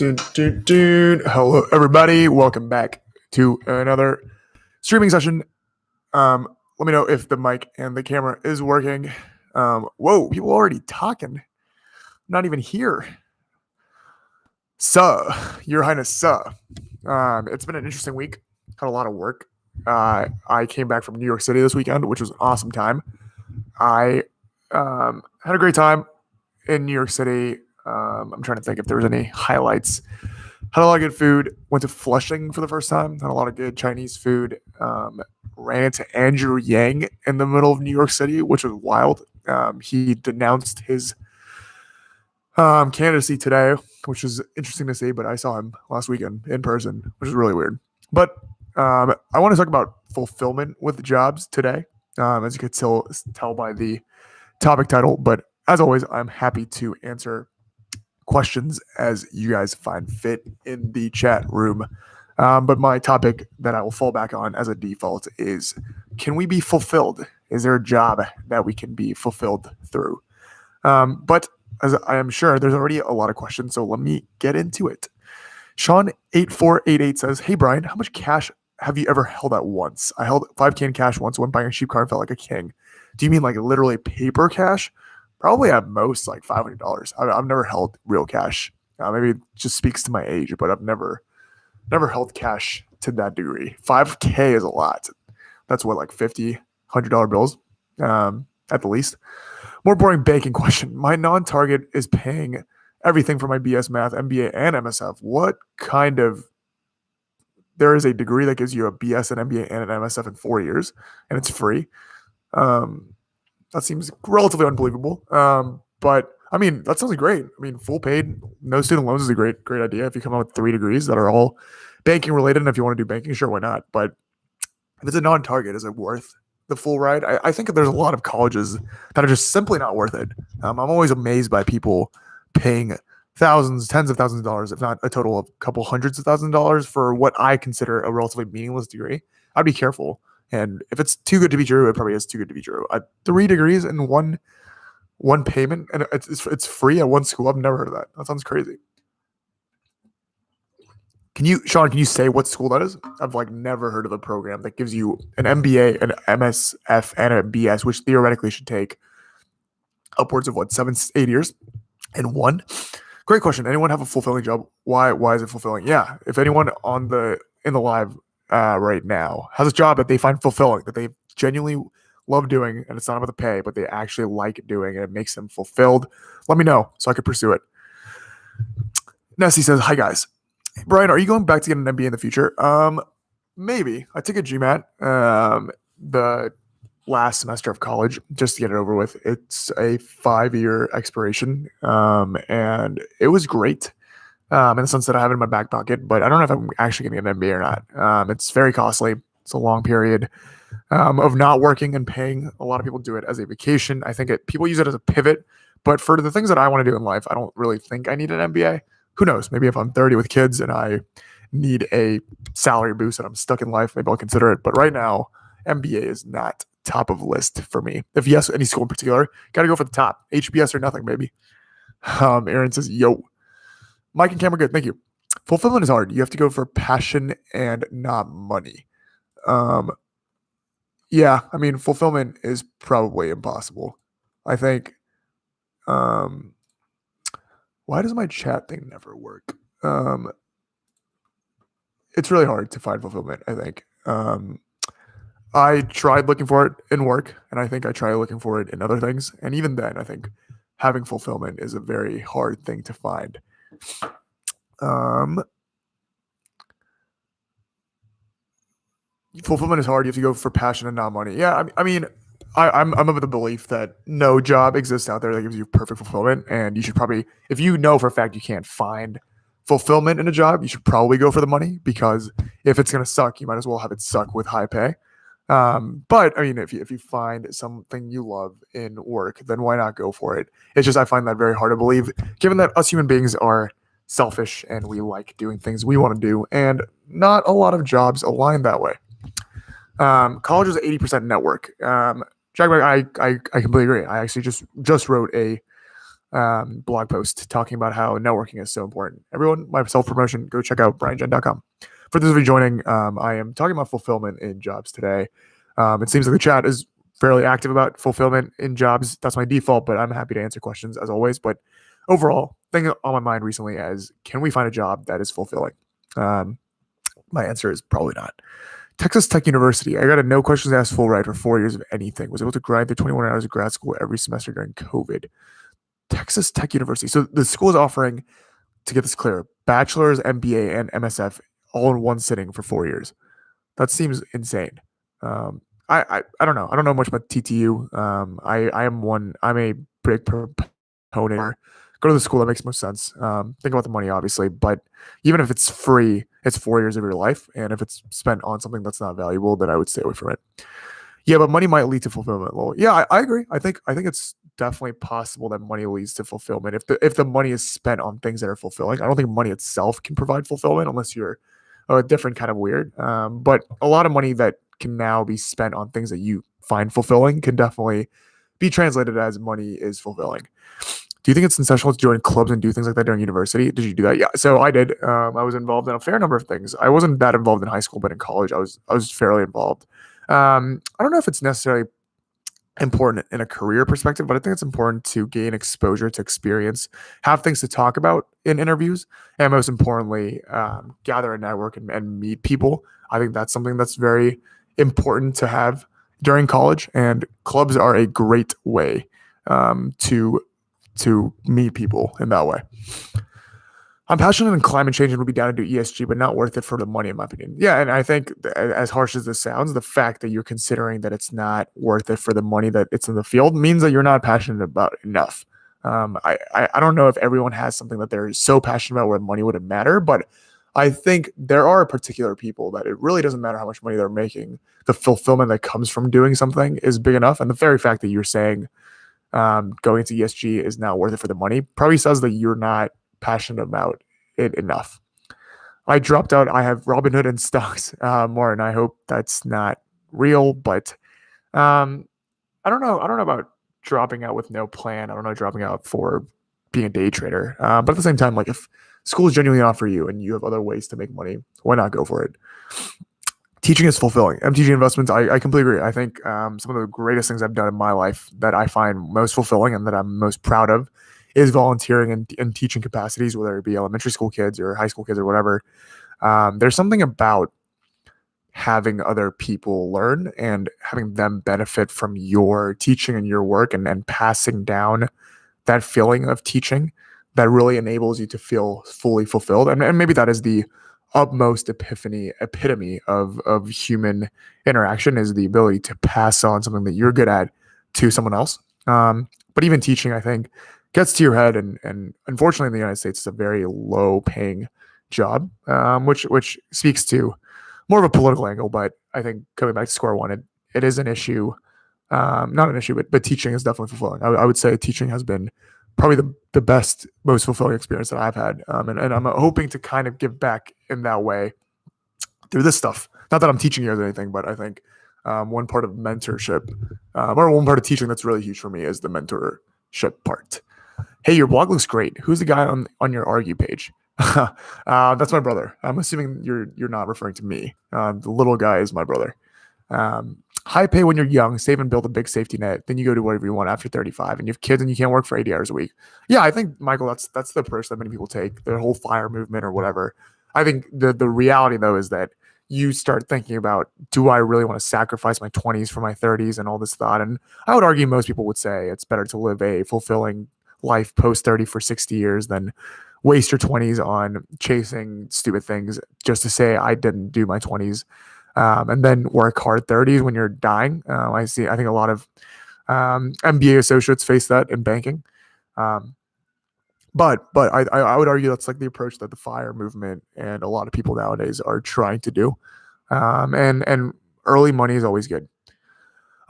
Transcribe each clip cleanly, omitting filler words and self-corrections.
Hello, everybody. Welcome back to another streaming session. Let me know if the mic and the camera is working. Whoa, people already talking. I'm not even here. Your Highness, it's been an interesting week. Had a lot of work. I came back from New York City this weekend, which was an awesome time. I had a great time in New York City. I'm trying to think if there was any highlights. Had a lot of good food. Went to Flushing for the first time. Had a lot of good Chinese food. Ran into Andrew Yang in the middle of New York City, which was wild. He denounced his candidacy today, which is interesting to see, but I saw him last weekend in person, which is really weird. But I want to talk about fulfillment with jobs today, as you could tell by the topic title. But as always, I'm happy to answer questions as you guys find fit in the chat room. But my topic that I will fall back on as a default is, can we be fulfilled? Is there a job that we can be fulfilled through? But as I am sure there's already a lot of questions, so let me get into it. Sean8488 says, hey Brian, how much cash have you ever held at once? I held $5K in cash once, went buying a cheap car and felt like a king. Do you mean like literally paper cash? Probably at most like $500. I've never held real cash. Maybe it just speaks to my age, but I've never held cash to that degree. $5K is a lot. That's what, like $50, $100 bills at the least. More boring banking question. My non-target is paying everything for my BS Math, MBA, and MSF. What kind of... There is a degree that gives you a BS, an MBA, and an MSF in 4 years, and it's free. That seems relatively unbelievable. But I mean, that sounds great. I mean, full paid, no student loans is a great idea. If you come out with 3 degrees that are all banking related, and if you want to do banking, sure, why not? But if it's a non-target, is it worth the full ride? I think there's a lot of colleges that are just simply not worth it. I'm always amazed by people paying thousands, tens of thousands of dollars, if not a total of a couple hundreds of thousands of dollars for what I consider a relatively meaningless degree. I'd be careful. And if it's too good to be true, it probably is too good to be true. 3 degrees in one payment, and it's free at one school. I've never heard of that. That sounds crazy. Sean, can you say what school that is? I've never heard of a program that gives you an MBA, an MSF, and a BS, which theoretically should take upwards of 7-8 years in one. Great question. Anyone have a fulfilling job? Why is it fulfilling? Yeah. If anyone in the live right now has a job that they find fulfilling, that they genuinely love doing, and it's not about the pay, but they actually like doing, and it makes them fulfilled, let me know so I could pursue it. Nessie says, hi guys. Brian, are you going back to get an MBA in the future? Maybe. I took a GMAT the last semester of college just to get it over with. It's a 5-year expiration, and it was great. In the sense that I have it in my back pocket, but I don't know if I'm actually getting an MBA or not. It's very costly. It's a long period of not working and paying. A lot of people do it as a vacation. I think people use it as a pivot, but for the things that I want to do in life, I don't really think I need an MBA. Who knows? Maybe if I'm 30 with kids and I need a salary boost and I'm stuck in life, maybe I'll consider it. But right now, MBA is not top of list for me. If yes, any school in particular, got to go for the top. HBS or nothing, baby. Aaron says, yo. Mike and camera, good. Thank you. Fulfillment is hard. You have to go for passion and not money. Yeah, I mean, fulfillment is probably impossible. I think. Why does my chat thing never work? It's really hard to find fulfillment, I think. I tried looking for it in work, and I think I tried looking for it in other things. And even then, I think having fulfillment is a very hard thing to find. Fulfillment is hard. You have to go for passion and not money. Yeah, I mean, I'm of the belief that no job exists out there that gives you perfect fulfillment, and you should probably, if you know for a fact you can't find fulfillment in a job, you should probably go for the money, because if it's gonna suck, you might as well have it suck with high pay. But I mean, if you find something you love in work, then why not go for it? It's just I find that very hard to believe, given that us human beings are selfish and we like doing things we want to do, and not a lot of jobs align that way. College is 80% network. Jack, I completely agree. I actually just wrote a blog post talking about how networking is so important. Everyone, my self-promotion, go check out brianjen.com. For those of you joining, I am talking about fulfillment in jobs today. It seems like the chat is fairly active about fulfillment in jobs. That's my default, but I'm happy to answer questions as always. But overall, thing on my mind recently is, can we find a job that is fulfilling? My answer is probably not. Texas Tech University. I got a no questions asked full ride for 4 years of anything. Was able to grind through 21 hours of grad school every semester during COVID. Texas Tech University. So the school is offering, to get this clear, bachelor's, MBA, and MSF all in one sitting for 4 years. That seems insane. I don't know. I don't know much about TTU. I'm a big proponent. Go to the school that makes most sense. Think about the money, obviously, but even if it's free, it's 4 years of your life, and if it's spent on something that's not valuable, then I would stay away from it. Yeah, but money might lead to fulfillment. Well, yeah, I agree. I think it's definitely possible that money leads to fulfillment if the money is spent on things that are fulfilling. I don't think money itself can provide fulfillment unless you're a different kind of weird. But a lot of money that can now be spent on things that you find fulfilling can definitely be translated as money is fulfilling. Do you think it's essential to join clubs and do things like that during university? Did you do that? Yeah, so I did. I was involved in a fair number of things. I wasn't that involved in high school, but in college, I was fairly involved. I don't know if it's necessarily important in a career perspective, but I think it's important to gain exposure to experience, have things to talk about in interviews, and most importantly, gather a network and meet people. I think that's something that's very important to have during college, and clubs are a great way to meet people in that way. I'm passionate in climate change and would be down to do ESG, but not worth it for the money, in my opinion. Yeah, and I think as harsh as this sounds, the fact that you're considering that it's not worth it for the money that it's in the field means that you're not passionate about it enough. I don't know if everyone has something that they're so passionate about where money wouldn't matter, but I think there are particular people that it really doesn't matter how much money they're making. The fulfillment that comes from doing something is big enough, and the very fact that you're saying going to ESG is not worth it for the money probably says that you're not passionate about it enough. I dropped out. I have Robinhood and stocks more, and I hope that's not real. But I don't know. I don't know about dropping out with no plan. I don't know dropping out for being a day trader. But at the same time, like if school is genuinely not for you and you have other ways to make money, why not go for it? Teaching is fulfilling. MTG investments, I completely agree. I think some of the greatest things I've done in my life that I find most fulfilling and that I'm most proud of is volunteering in teaching capacities, whether it be elementary school kids or high school kids or whatever. There's something about having other people learn and having them benefit from your teaching and your work and passing down that feeling of teaching that really enables you to feel fully fulfilled. And maybe that is the utmost epitome of human interaction, is the ability to pass on something that you're good at to someone else. But even teaching, I think, gets to your head, and unfortunately in the United States, it's a very low paying job, which speaks to more of a political angle. But I think coming back to square one, it is an issue. Not an issue, but teaching is definitely fulfilling. I would say teaching has been probably the best, most fulfilling experience that I've had. And I'm hoping to kind of give back in that way through this stuff. Not that I'm teaching you or anything, but I think one part of mentorship or one part of teaching that's really huge for me is the mentorship part. Hey, your blog looks great. Who's the guy on your argue page? That's my brother. I'm assuming you're not referring to me. The little guy is my brother. High pay when you're young, save and build a big safety net. Then you go do whatever you want after 35, and you have kids and you can't work for 80 hours a week. Yeah, I think, Michael, that's the approach that many people take, the whole FIRE movement or whatever. I think the reality, though, is that you start thinking about, do I really want to sacrifice my 20s for my 30s and all this thought? And I would argue most people would say it's better to live a fulfilling life post 30 for 60 years than waste your 20s on chasing stupid things just to say I didn't do my 20s. And then work hard 30s when you're dying. I think a lot of MBA associates face that in banking. But I would argue that's like the approach that the FIRE movement and a lot of people nowadays are trying to do. And early money is always good.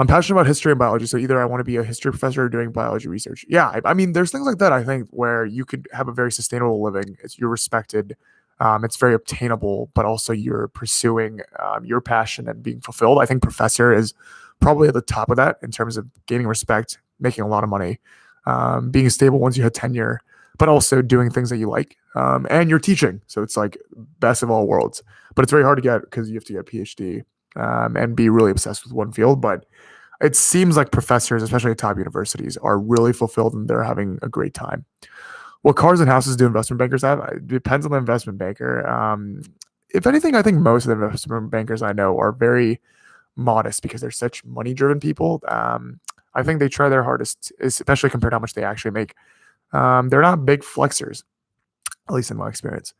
I'm passionate about history and biology, so either I want to be a history professor or doing biology research. Yeah, I mean, there's things like that, I think, where you could have a very sustainable living. You're respected. It's very obtainable, but also you're pursuing your passion and being fulfilled. I think professor is probably at the top of that in terms of gaining respect, making a lot of money, being stable once you hit tenure, but also doing things that you like. And you're teaching. So it's like best of all worlds. But it's very hard to get because you have to get a PhD and be really obsessed with one field. But it seems like professors, especially at top universities, are really fulfilled and they're having a great time. What cars and houses do investment bankers have? It depends on the investment banker. If anything, I think most of the investment bankers I know are very modest because they're such money driven people. I think they try their hardest, especially compared to how much they actually make. They're not big flexers, at least in my experience.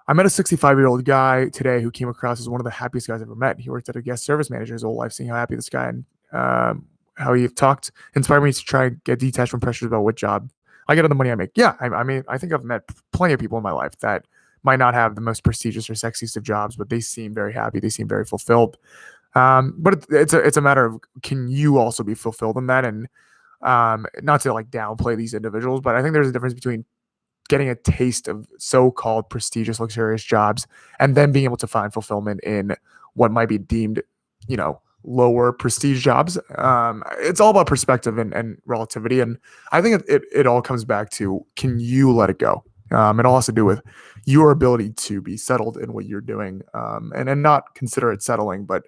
I met a 65-year-old guy today who came across as one of the happiest guys I've ever met. He worked at a guest service manager his whole life, seeing how happy this guy and how he talked inspired me to try and get detached from pressures about what job I get on the money I make. Yeah, I mean, I think I've met plenty of people in my life that might not have the most prestigious or sexiest of jobs, but they seem very happy. They seem very fulfilled. But it's a matter of, can you also be fulfilled in that? And not to like downplay these individuals, but I think there's a difference between getting a taste of so-called prestigious, luxurious jobs and then being able to find fulfillment in what might be deemed, lower prestige jobs. It's all about perspective and relativity. And I think it all comes back to, can you let it go? It all has to do with your ability to be settled in what you're doing, and not consider it settling, but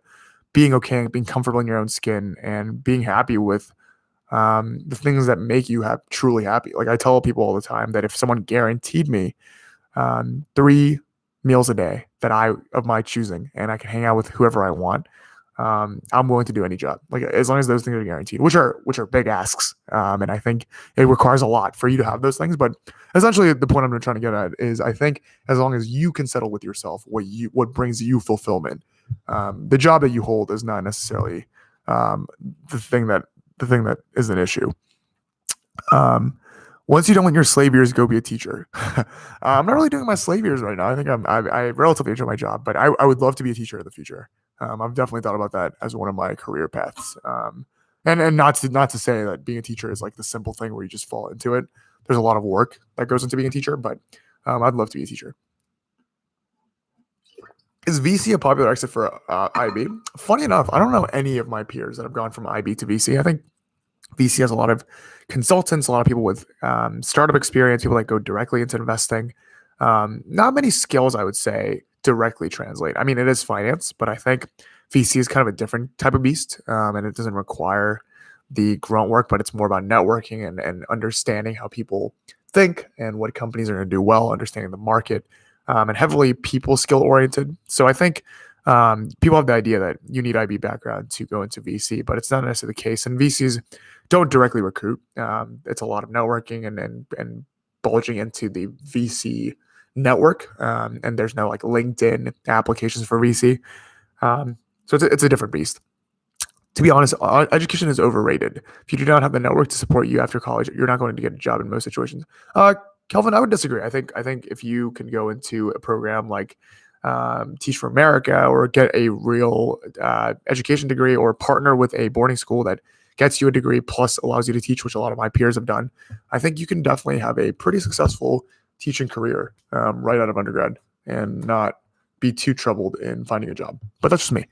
being okay, being comfortable in your own skin and being happy with the things that make you truly happy. Like I tell people all the time that if someone guaranteed me 3 meals a day of my choosing, and I can hang out with whoever I want, I'm willing to do any job. Like as long as those things are guaranteed, which are big asks. And I think it requires a lot for you to have those things. But essentially, the point I'm trying to get at is, I think as long as you can settle with yourself, what brings you fulfillment, the job that you hold is not necessarily the thing that is an issue. Once you don't want your slave years, go be a teacher. I'm not really doing my slave years right now. I think I relatively enjoy my job, but I would love to be a teacher in the future. I've definitely thought about that as one of my career paths. And not to say that being a teacher is like the simple thing where you just fall into it. There's a lot of work that goes into being a teacher, but I'd love to be a teacher. Is VC a popular exit for IB? Funny enough, I don't know any of my peers that have gone from IB to VC. I think VC has a lot of consultants, a lot of people with startup experience, people that go directly into investing. Not many skills, I would say, directly translate. I mean, it is finance, but I think VC is kind of a different type of beast, and it doesn't require the grunt work, but it's more about networking and understanding how people think and what companies are going to do well, understanding the market, and heavily people skill oriented. So I think people have the idea that you need IB background to go into VC, but it's not necessarily the case. And VCs don't directly recruit. It's a lot of networking and bulging into the VC network. And there's no like LinkedIn applications for VC. So it's a different beast. To be honest, education is overrated. If you do not have the network to support you after college, you're not going to get a job in most situations. Kelvin, I would disagree. I think if you can go into a program like Teach for America or get a real education degree or partner with a boarding school that gets you a degree plus allows you to teach, which a lot of my peers have done, I think you can definitely have a pretty successful teaching career right out of undergrad and not be too troubled in finding a job. But that's just me.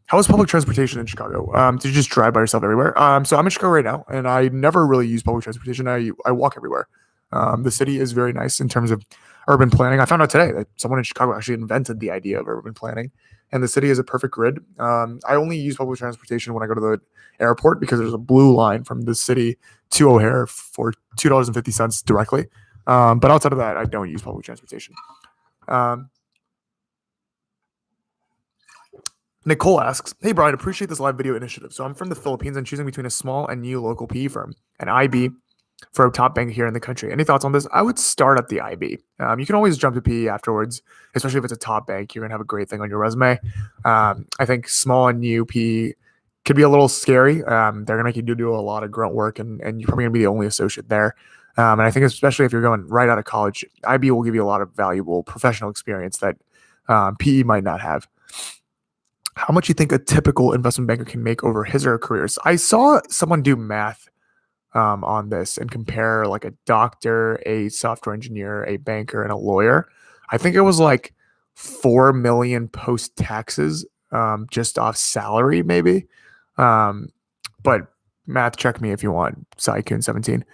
How is public transportation in Chicago? Did you just drive by yourself everywhere? So I'm in Chicago right now, and I never really use public transportation. I walk everywhere. The city is very nice in terms of urban planning. I found out today that someone in Chicago actually invented the idea of urban planning, and the city is a perfect grid. I only use public transportation when I go to the airport because there's a blue line from the city to O'Hare for $2.50 directly. But outside of that, I don't use public transportation. Nicole asks, "Hey Brian, appreciate this live video initiative. So I'm from the Philippines and choosing between a small and new local PE firm, an IB, for a top bank here in the country. Any thoughts on this?" I would start at the IB. You can always jump to PE afterwards, especially if it's a top bank. You're gonna have a great thing on your resume. I think small and new PE could be a little scary. They're gonna make you do a lot of grunt work, and you're probably gonna be the only associate there. And I think especially if you're going right out of college, IB will give you a lot of valuable professional experience that PE might not have. How much you think a typical investment banker can make over his or her careers? I saw someone do math on this and compare like a doctor, a software engineer, a banker, and a lawyer. I think it was like 4 million post taxes, just off salary, maybe. But Math check me if you want. Psychoon17.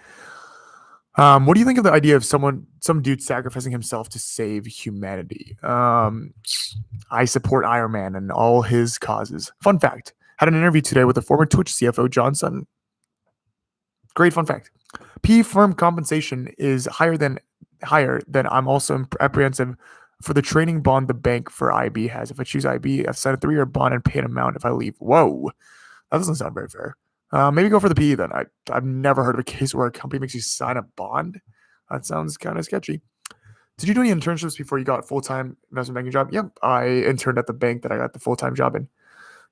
What do you think of the idea of some dude sacrificing himself to save humanity? I support Iron Man and all his causes. Fun fact: had an interview today with the former Twitch CFO John Sutton. Great fun fact. PE firm compensation is higher than I'm also apprehensive for the training bond the bank for IB has. If I choose IB, I've signed a 3-year bond and pay an amount if I leave. Whoa, that doesn't sound very fair. Maybe go for the PE then. I've never heard of a case where a company makes you sign a bond. That sounds kind of sketchy. Did you do any internships before you got a full-time investment banking job? Yep, I interned at the bank that I got the full-time job in.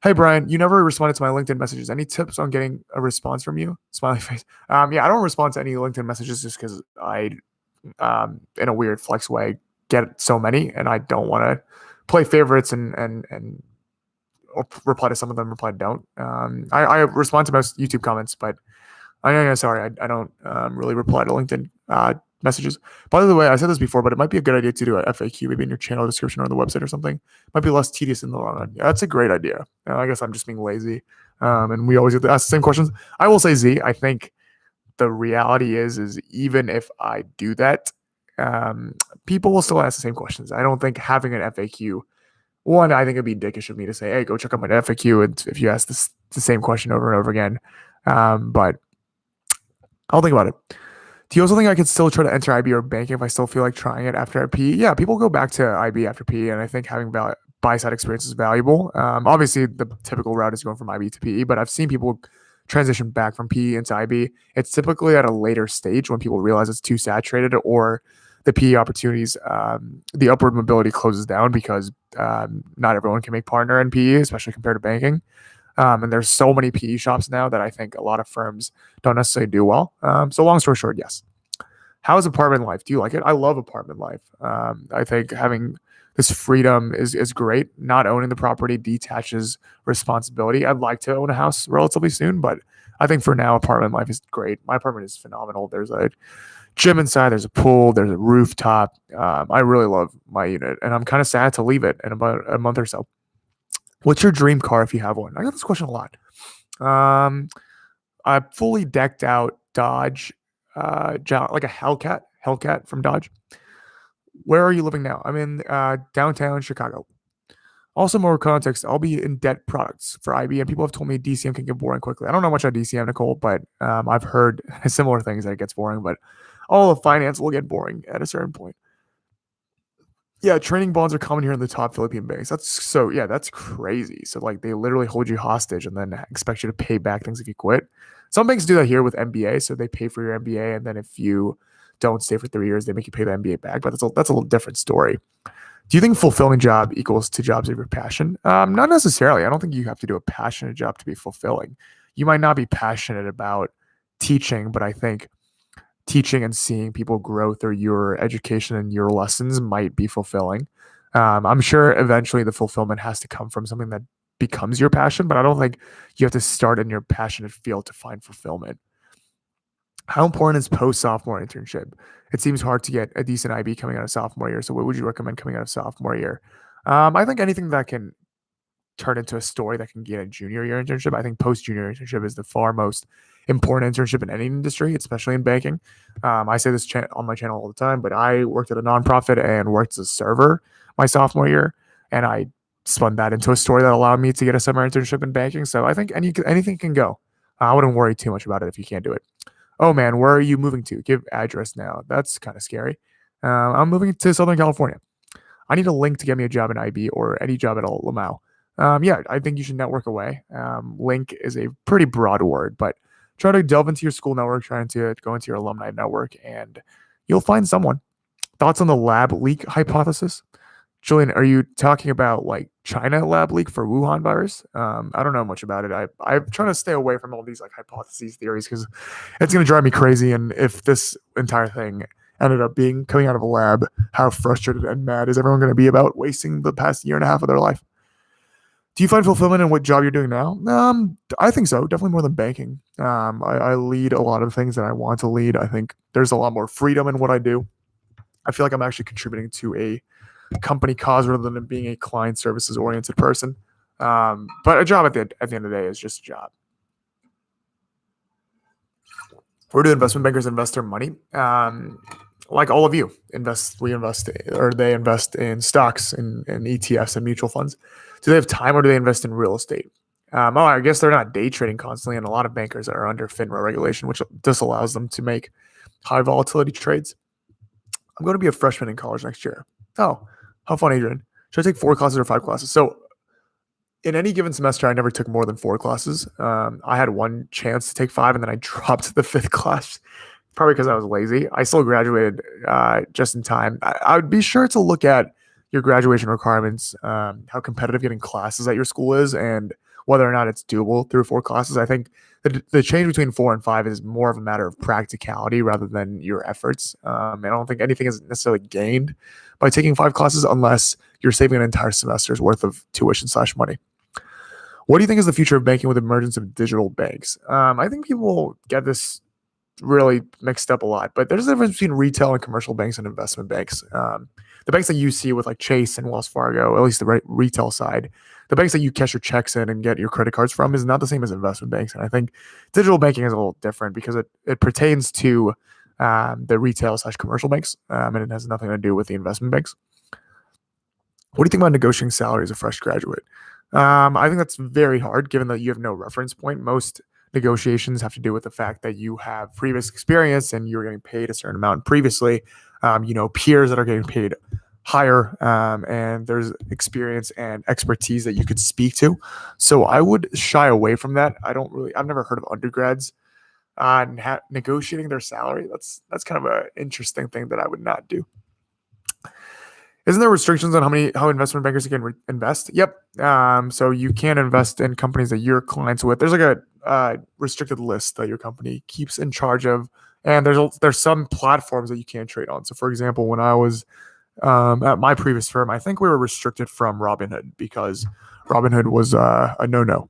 Hey, Brian, you never responded to my LinkedIn messages. Any tips on getting a response from you? Smiley face. Yeah, I don't respond to any LinkedIn messages just because I, in a weird flex way, get so many, and I don't want to play favorites and reply to some of them, reply to don't. I respond to most YouTube comments, but sorry, I don't really reply to LinkedIn messages. By the way, I said this before, but it might be a good idea to do a FAQ, maybe in your channel description or on the website or something. Might be less tedious in the long run. Yeah, that's a great idea. I guess I'm just being lazy. And we always get to ask the same questions. I will say, Z, I think the reality is even if I do that, people will still ask the same questions. I don't think having an FAQ, one, I think it'd be dickish of me to say, hey, go check out my FAQ if you ask the same question over and over again. But I'll think about it. Do you also think I could still try to enter IB or banking if I still feel like trying it after PE? Yeah, people go back to IB after PE, and I think having buy-side experience is valuable. Obviously, the typical route is going from IB to PE, but I've seen people transition back from PE into IB. It's typically at a later stage when people realize it's too saturated or the PE opportunities, the upward mobility closes down because not everyone can make partner in PE, especially compared to banking. And there's so many PE shops now that I think a lot of firms don't necessarily do well. So long story short, yes. How is apartment life? Do you like it? I love apartment life. I think having this freedom is great. Not owning the property detaches responsibility. I'd like to own a house relatively soon, but I think for now, apartment life is great. My apartment is phenomenal. There's a gym inside. There's a pool. There's a rooftop. I really love my unit, and I'm kind of sad to leave it in about a month or so. What's your dream car if you have one? I got this question a lot. I fully decked out Dodge, like a Hellcat from Dodge. Where are you living now? I'm in downtown Chicago. Also, more context, I'll be in debt products for IB, and people have told me DCM can get boring quickly. I don't know much about DCM, Nicole, but I've heard similar things that it gets boring, but all of finance will get boring at a certain point. Yeah, training bonds are common here in the top Philippine banks. That's crazy. So like they literally hold you hostage and then expect you to pay back things if you quit. Some banks do that here with MBA, so they pay for your MBA, and then if you don't stay for 3 years, they make you pay the MBA back. But that's a little different story. Do you think fulfilling job equals to jobs of your passion? Not necessarily. I don't think you have to do a passionate job to be fulfilling. You might not be passionate about teaching, but I think teaching and seeing people grow through your education and your lessons might be fulfilling. I'm sure eventually the fulfillment has to come from something that becomes your passion, but I don't think you have to start in your passionate field to find fulfillment. How important is post-sophomore internship? It seems hard to get a decent IB coming out of sophomore year. So what would you recommend coming out of sophomore year? I think anything that can turn into a story that can get a junior year internship. I think post-junior internship is the far most important internship in any industry, especially in banking. I say this on my channel all the time, but I worked at a nonprofit and worked as a server my sophomore year, and I spun that into a story that allowed me to get a summer internship in banking. So I think anything can go. I wouldn't worry too much about it if you can't do it. Oh man, where are you moving to? Give address now. That's kind of scary. I'm moving to Southern California. I need a link to get me a job in IB or any job at all, Lamau. I think you should network away. Link is a pretty broad word, but try to delve into your school network, trying to go into your alumni network, and you'll find someone. Thoughts on the lab leak hypothesis? Julian, are you talking about like China lab leak for Wuhan virus? I don't know much about it. I'm trying to stay away from all these like hypotheses theories because it's going to drive me crazy. And if this entire thing ended up coming out of a lab, how frustrated and mad is everyone going to be about wasting the past year and a half of their life? Do you find fulfillment in what job you're doing now? I think so. Definitely more than banking. I lead a lot of things that I want to lead. I think there's a lot more freedom in what I do. I feel like I'm actually contributing to a company cause rather than being a client services oriented person. But a job at the end of the day is just a job. Where do investment bankers invest their money? Like all of you they invest in stocks and ETFs and mutual funds. Do they have time, or do they invest in real estate? I guess they're not day trading constantly, and a lot of bankers are under FINRA regulation, which disallows them to make high volatility trades. I'm going to be a freshman in college next year. Oh, how fun, Adrian. Should I take 4 classes or 5 classes? So in any given semester, I never took more than 4 classes. I had one chance to take 5, and then I dropped the 5th class, probably because I was lazy. I still graduated just in time. I would be sure to look at your graduation requirements, how competitive getting classes at your school is, and whether or not it's doable through 4 classes. I think the change between 4 and 5 is more of a matter of practicality rather than your efforts. I don't think anything is necessarily gained by taking 5 classes unless you're saving an entire semester's worth of tuition/money. What do you think is the future of banking with the emergence of digital banks? I think people get this really mixed up a lot, but there's a difference between retail and commercial banks and investment banks. The banks that you see with like Chase and Wells Fargo, at least the retail side, the banks that you cash your checks in and get your credit cards from is not the same as investment banks. And I think digital banking is a little different because it pertains to the retail/commercial banks, and it has nothing to do with the investment banks. What do you think about negotiating salary as a fresh graduate? I think that's very hard given that you have no reference point. Most negotiations have to do with the fact that you have previous experience and you're getting paid a certain amount previously. Peers that are getting paid higher, and there's experience and expertise that you could speak to. So I would shy away from that. I've never heard of undergrads negotiating their salary. That's kind of an interesting thing that I would not do. Isn't there restrictions on how investment bankers can invest? Yep. So you can't invest in companies that you're clients with. There's like a restricted list that your company keeps in charge of, and there's some platforms that you can't trade on. So, for example, when I was at my previous firm, I think we were restricted from Robinhood because Robinhood was a no-no.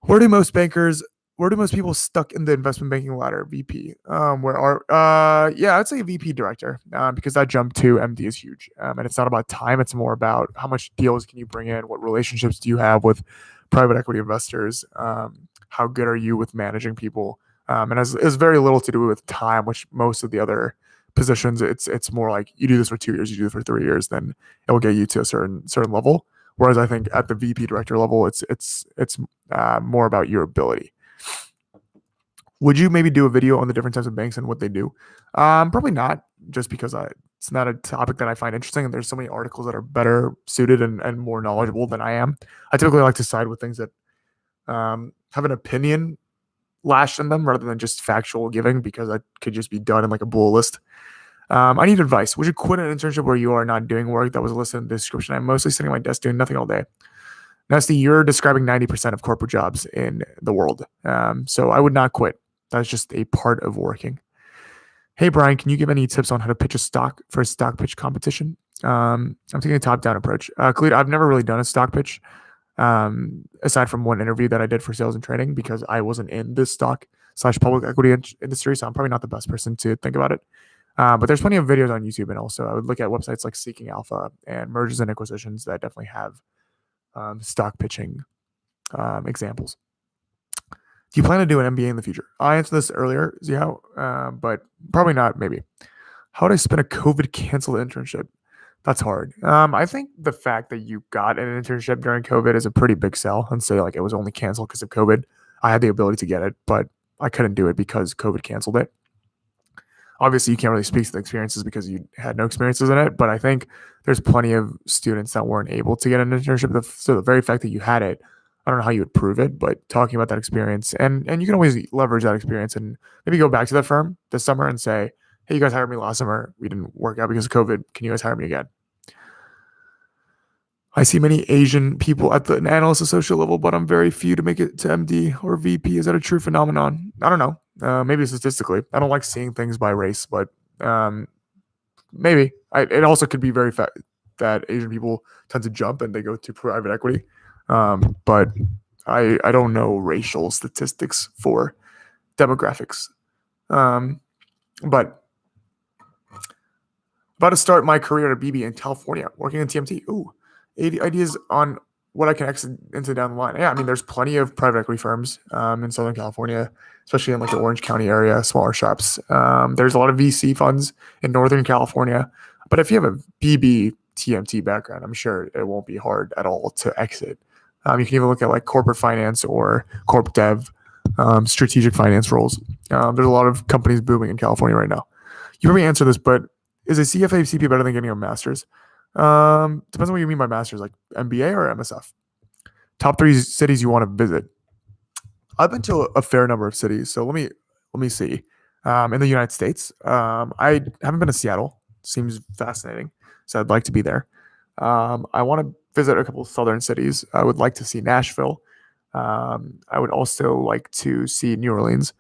Where do most people stuck in the investment banking ladder? VP. I'd say VP director, because that jump to MD is huge. And it's not about time. It's more about how much deals can you bring in? What relationships do you have with private equity investors? How good are you with managing people? And it's very little to do with time, which most of the other positions, it's more like you do this for 2 years, you do this for 3 years, then it will get you to a certain level. Whereas I think at the VP director level, it's more about your ability. Would you maybe do a video on the different types of banks and what they do? Probably not, just because it's not a topic that I find interesting, and there's so many articles that are better suited and more knowledgeable than I am. I typically like to side with things that have an opinion lashed in them rather than just factual giving, because that could just be done in like a bull list. I need advice. Would you quit an internship where you are not doing work that was listed in the description? I'm mostly sitting at my desk doing nothing all day. Nasty, you're describing 90% of corporate jobs in the world. So I would not quit. That's just a part of working. Hey, Brian, can you give any tips on how to pitch a stock for a stock pitch competition? I'm taking a top-down approach. Khalid, I've never really done a stock pitch, aside from one interview that I did for sales and trading, because I wasn't in the stock/public equity industry, so I'm probably not the best person to think about it. But there's plenty of videos on YouTube, and also I would look at websites like Seeking Alpha and Mergers and Acquisitions that definitely have stock pitching examples. Do you plan to do an MBA in the future? I answered this earlier, Ziao, but probably not, maybe. How would I spin a COVID canceled internship? That's hard. I think the fact that you got an internship during COVID is a pretty big sell, and say like it was only canceled because of COVID. I had the ability to get it, but I couldn't do it because COVID canceled it. Obviously, you can't really speak to the experiences because you had no experiences in it, but I think there's plenty of students that weren't able to get an internship. So the very fact that you had it, I don't know how you would prove it, but talking about that experience, and you can always leverage that experience and maybe go back to that firm this summer and say, hey, you guys hired me last summer. We didn't work out because of COVID. Can you guys hire me again? I see many Asian people at the analyst associate level, but I'm very few to make it to MD or VP. Is that a true phenomenon? I don't know. Maybe statistically. I don't like seeing things by race, but maybe. It also could be very that Asian people tend to jump and they go to private equity. But I don't know racial statistics for demographics. But about to start my career at BB in California, working in TMT. Ooh, 80 ideas on what I can exit into down the line. Yeah, I mean, there's plenty of private equity firms in Southern California, especially in like the Orange County area, smaller shops. There's a lot of VC funds in Northern California, but if you have a BB TMT background, I'm sure it won't be hard at all to exit. You can even look at like corporate finance or corp dev, strategic finance roles. There's a lot of companies booming in California right now. You probably answer this, but is a CFA CP better than getting a master's? Depends on what you mean by master's, like MBA or MSF. Top 3 cities you want to visit. I've been to a fair number of cities, so let me see. In the United States, I haven't been to Seattle. Seems fascinating, so I'd like to be there. I want to visit a couple of southern cities. I would like to see Nashville. I would also like to see New Orleans.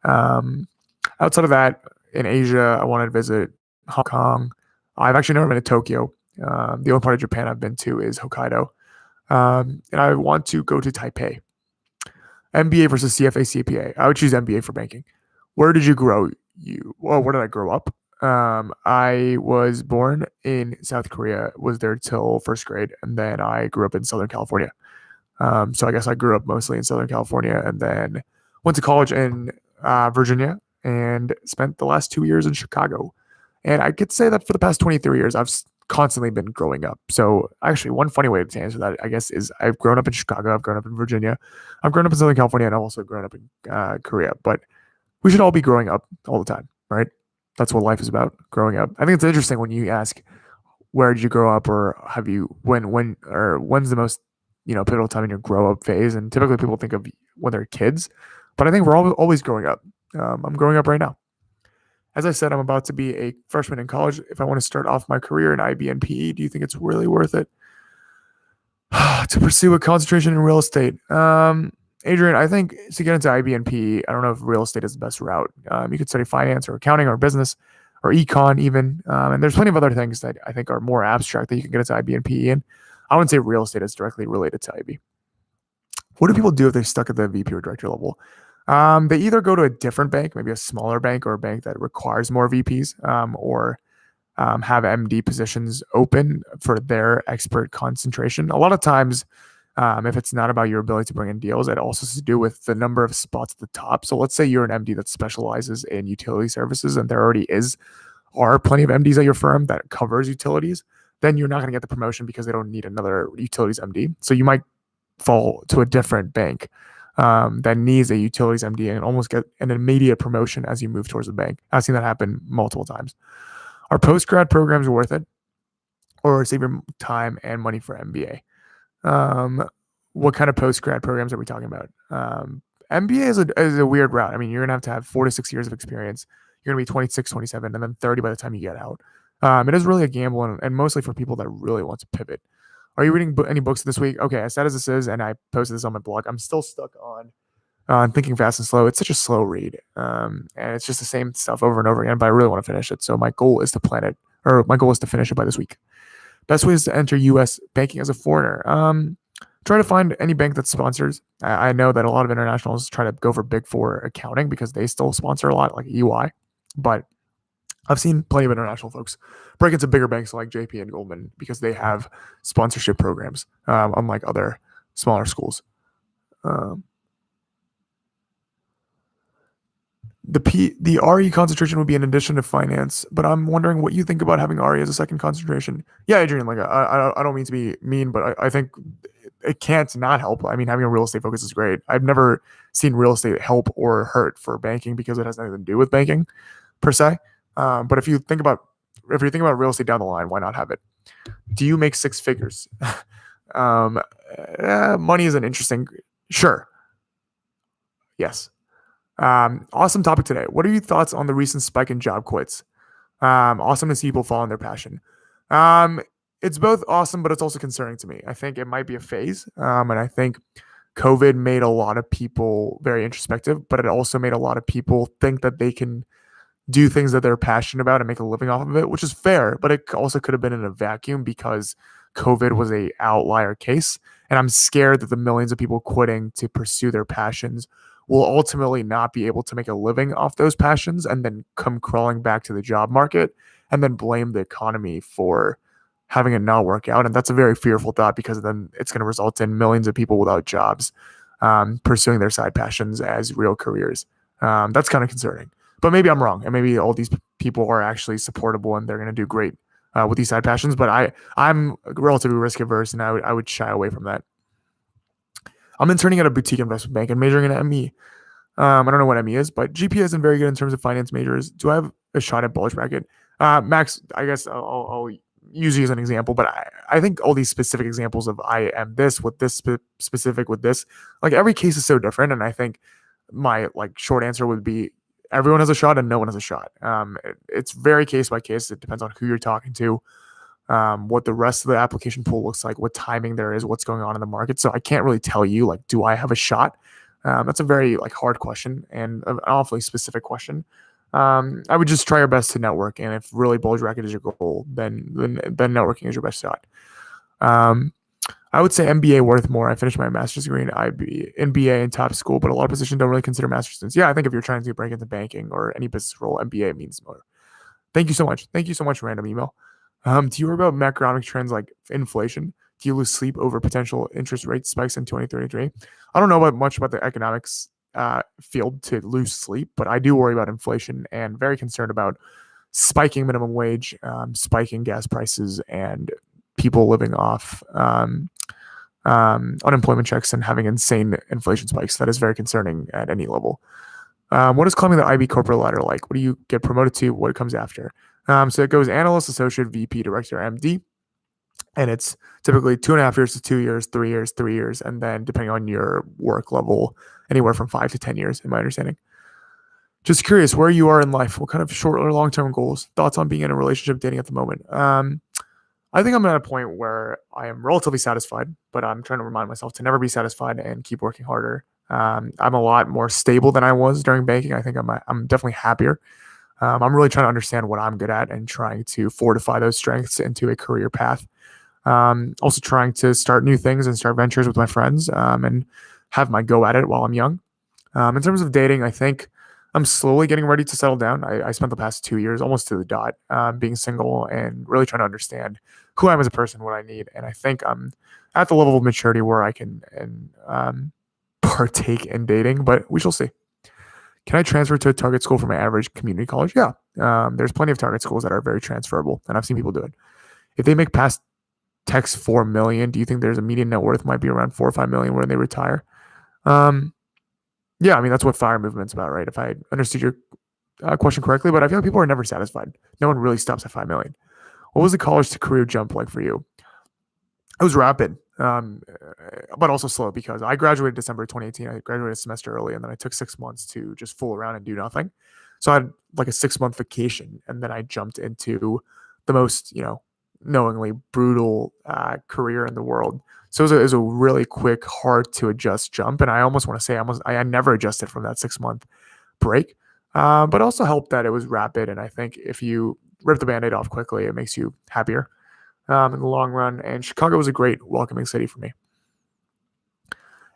Outside of that, in Asia, I want to visit Hong Kong. I've actually never been to Tokyo. The only part of Japan I've been to is Hokkaido. And I want to go to Taipei. MBA versus CFA CPA. I would choose MBA for banking. Where did you grow? Where did I grow up? I was born in South Korea, was there till first grade, and then I grew up in Southern California. So I guess I grew up mostly in Southern California, and then went to college in Virginia, and spent the last 2 years in Chicago. And I could say that for the past 23 years, I've constantly been growing up. So actually, one funny way to answer that, I guess, is I've grown up in Chicago, I've grown up in Virginia, I've grown up in Southern California, and I've also grown up in Korea. But we should all be growing up all the time, right? That's what life is about, growing up. I think it's interesting when you ask, where did you grow up, or have you, when's the most, pivotal time in your grow up phase? And typically people think of when they're kids, but I think we're always growing up. I'm growing up right now. As I said, I'm about to be a freshman in college. If I want to start off my career in IB and PE, do you think it's really worth it to pursue a concentration in real estate? Adrian, I think to get into IB and PE, I don't know if real estate is the best route. You could study finance or accounting or business or econ even. And there's plenty of other things that I think are more abstract that you can get into IB and PE in. I wouldn't say real estate is directly related to IB. What do people do if they're stuck at the VP or director level? They either go to a different bank, maybe a smaller bank or a bank that requires more VPs, or have MD positions open for their expert concentration. A lot of times, if it's not about your ability to bring in deals, it also has to do with the number of spots at the top. So let's say you're an MD that specializes in utility services, and there already are plenty of MDs at your firm that covers utilities. Then you're not going to get the promotion because they don't need another utilities MD. So you might fall to a different bank that needs a utilities MD and almost get an immediate promotion as you move towards the bank. I've seen that happen multiple times. Are post-grad programs worth it, or save your time and money for MBA? What kind of post-grad programs are we talking about? MBA is a weird route. I mean, you're going to have 4 to 6 years of experience. You're going to be 26, 27, and then 30 by the time you get out. It is really a gamble, and mostly for people that really want to pivot. Are you reading any books this week? Okay, as sad as this is, and I posted this on my blog, I'm still stuck on Thinking Fast and Slow. It's such a slow read, and it's just the same stuff over and over again, but I really want to finish it. So my goal is to finish it by this week. Best ways to enter U.S. banking as a foreigner. Try to find any bank that sponsors. I know that a lot of internationals try to go for Big Four accounting because they still sponsor a lot, like EY, but I've seen plenty of international folks break into bigger banks like JP and Goldman because they have sponsorship programs, unlike other smaller schools. The RE concentration would be in addition to finance, but I'm wondering what you think about having RE as a second concentration. Yeah, Adrian, like I don't mean to be mean, but I think it can't not help. I mean, having a real estate focus is great. I've never seen real estate help or hurt for banking because it has nothing to do with banking per se. But if you think about real estate down the line, why not have it? Do you make 6 figures? Money is an interesting. Sure. Yes. Awesome topic today. What are your thoughts on the recent spike in job quits? Awesome to see people follow their passion. It's both awesome, but it's also concerning to me. I think it might be a phase. And I think COVID made a lot of people very introspective, but it also made a lot of people think that they can do things that they're passionate about and make a living off of it, which is fair, but it also could have been in a vacuum because COVID was a outlier case. And I'm scared that the millions of people quitting to pursue their passions will ultimately not be able to make a living off those passions and then come crawling back to the job market and then blame the economy for having it not work out. And that's a very fearful thought, because then it's going to result in millions of people without jobs, pursuing their side passions as real careers. That's kind of concerning, but maybe I'm wrong. And maybe all these people are actually supportable and they're going to do great with these side passions. But I'm relatively risk averse, and I would shy away from that. I'm interning at a boutique investment bank and majoring in ME. I don't know what ME is, but GPA isn't very good in terms of finance majors. Do I have a shot at bulge bracket? Max, I guess I'll use you as an example, but I think all these specific examples of I am this with this specific with this, like every case is so different. And I think my like short answer would be everyone has a shot and no one has a shot. It's very case by case. It depends on who you're talking to, what the rest of the application pool looks like, what timing there is, what's going on in the market. So I can't really tell you like, do I have a shot? That's a very like hard question and an awfully specific question. I would just try your best to network, and if really bulge bracket is your goal, then networking is your best shot. I would say MBA worth more. I finished my master's degree in MBA in top school, but a lot of positions don't really consider master's students. Yeah, I think if you're trying to break into banking or any business role, MBA means more. Thank you so much. Thank you so much, random email. Do you worry about macroeconomic trends like inflation? Do you lose sleep over potential interest rate spikes in 2033? I don't know much about the economics field to lose sleep, but I do worry about inflation and very concerned about spiking minimum wage, spiking gas prices, and people living off unemployment checks and having insane inflation spikes. That is very concerning at any level. What is climbing the IB corporate ladder like? What do you get promoted to? What comes after? So it goes analyst, associate, VP, director, MD. And it's typically 2.5 years to 2 years, 3 years, 3 years. And then depending on your work level, anywhere from 5 to 10 years, in my understanding. Just curious where you are in life. What kind of short or long-term goals? Thoughts on being in a relationship, dating at the moment? I think I'm at a point where I am relatively satisfied, but I'm trying to remind myself to never be satisfied and keep working harder. I'm a lot more stable than I was during banking. I think I'm definitely happier. I'm really trying to understand what I'm good at and trying to fortify those strengths into a career path. Also trying to start new things and start ventures with my friends, and have my go at it while I'm young. In terms of dating, I think I'm slowly getting ready to settle down. I spent the past 2 years almost to the dot being single and really trying to understand who I am as a person, what I need. And I think I'm at the level of maturity where I can partake in dating, but we shall see. Can I transfer to a target school from my average community college? Yeah. There's plenty of target schools that are very transferable, and I've seen people do it. If they make past techs 4 million, do you think there's a median net worth might be around 4 or 5 million when they retire? Yeah, I mean, that's what FIRE movement's about, right? If I understood your question correctly, but I feel like people are never satisfied. No one really stops at 5 million. What was the college to career jump like for you? It was rapid, but also slow, because I graduated December 2018. I graduated a semester early, and then I took 6 months to just fool around and do nothing. So I had like a 6-month vacation, and then I jumped into the most, knowingly brutal career in the world. So it was a really quick, hard to adjust jump. And I almost want to say I never adjusted from that 6-month break, but also helped that it was rapid. And I think if you rip the Band-Aid off quickly, it makes you happier in the long run. And Chicago was a great welcoming city for me.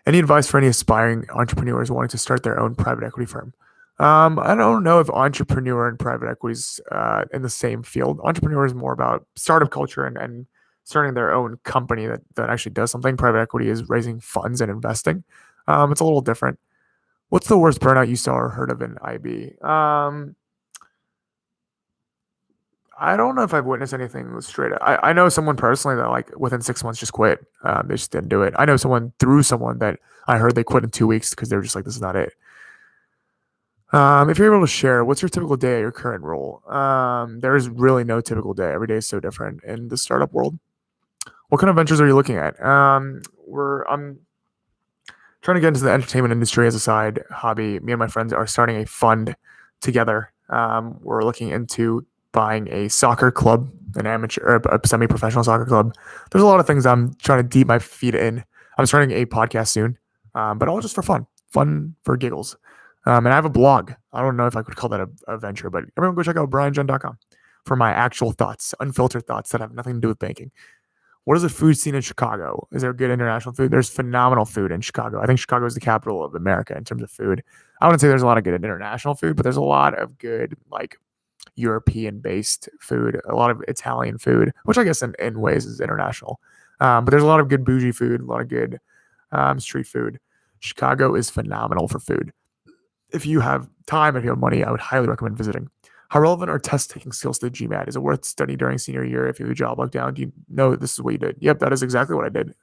Any advice for any aspiring entrepreneurs wanting to start their own private equity firm? I don't know if entrepreneur and private equity is in the same field. Entrepreneur is more about startup culture and starting their own company that actually does something. Private equity is raising funds and investing. It's a little different. What's the worst burnout you saw or heard of in IB? I don't know if I've witnessed anything straight up. I know someone personally that like within 6 months just quit. They just didn't do it. I know someone that I heard they quit in 2 weeks because they were just like, this is not it. If you're able to share, what's your typical day at your current role? There is really no typical day. Every day is so different in the startup world. What kind of ventures are you looking at? I'm trying to get into the entertainment industry as a side hobby. Me and my friends are starting a fund together. We're looking into buying a soccer club, an amateur or a semi-professional soccer club. There's a lot of things I'm trying to deep my feet in. I'm starting a podcast soon, but all just for fun for giggles. And I have a blog. I don't know if I could call that a venture, but everyone go check out brianjohn.com for my actual thoughts, unfiltered thoughts that have nothing to do with banking. What is the food scene in Chicago? Is there good international food? There's phenomenal food in Chicago. I think Chicago is the capital of America in terms of food. I wouldn't say there's a lot of good international food, but there's a lot of good, like, European-based food, a lot of Italian food, which I guess in ways is international. But there's a lot of good bougie food, a lot of good street food. Chicago is phenomenal for food. If you have time, if you have money, I would highly recommend visiting. How relevant are test taking skills to GMAT? Is it worth studying during senior year if you have a job lockdown? Do you know this is what you did? Yep, that is exactly what I did.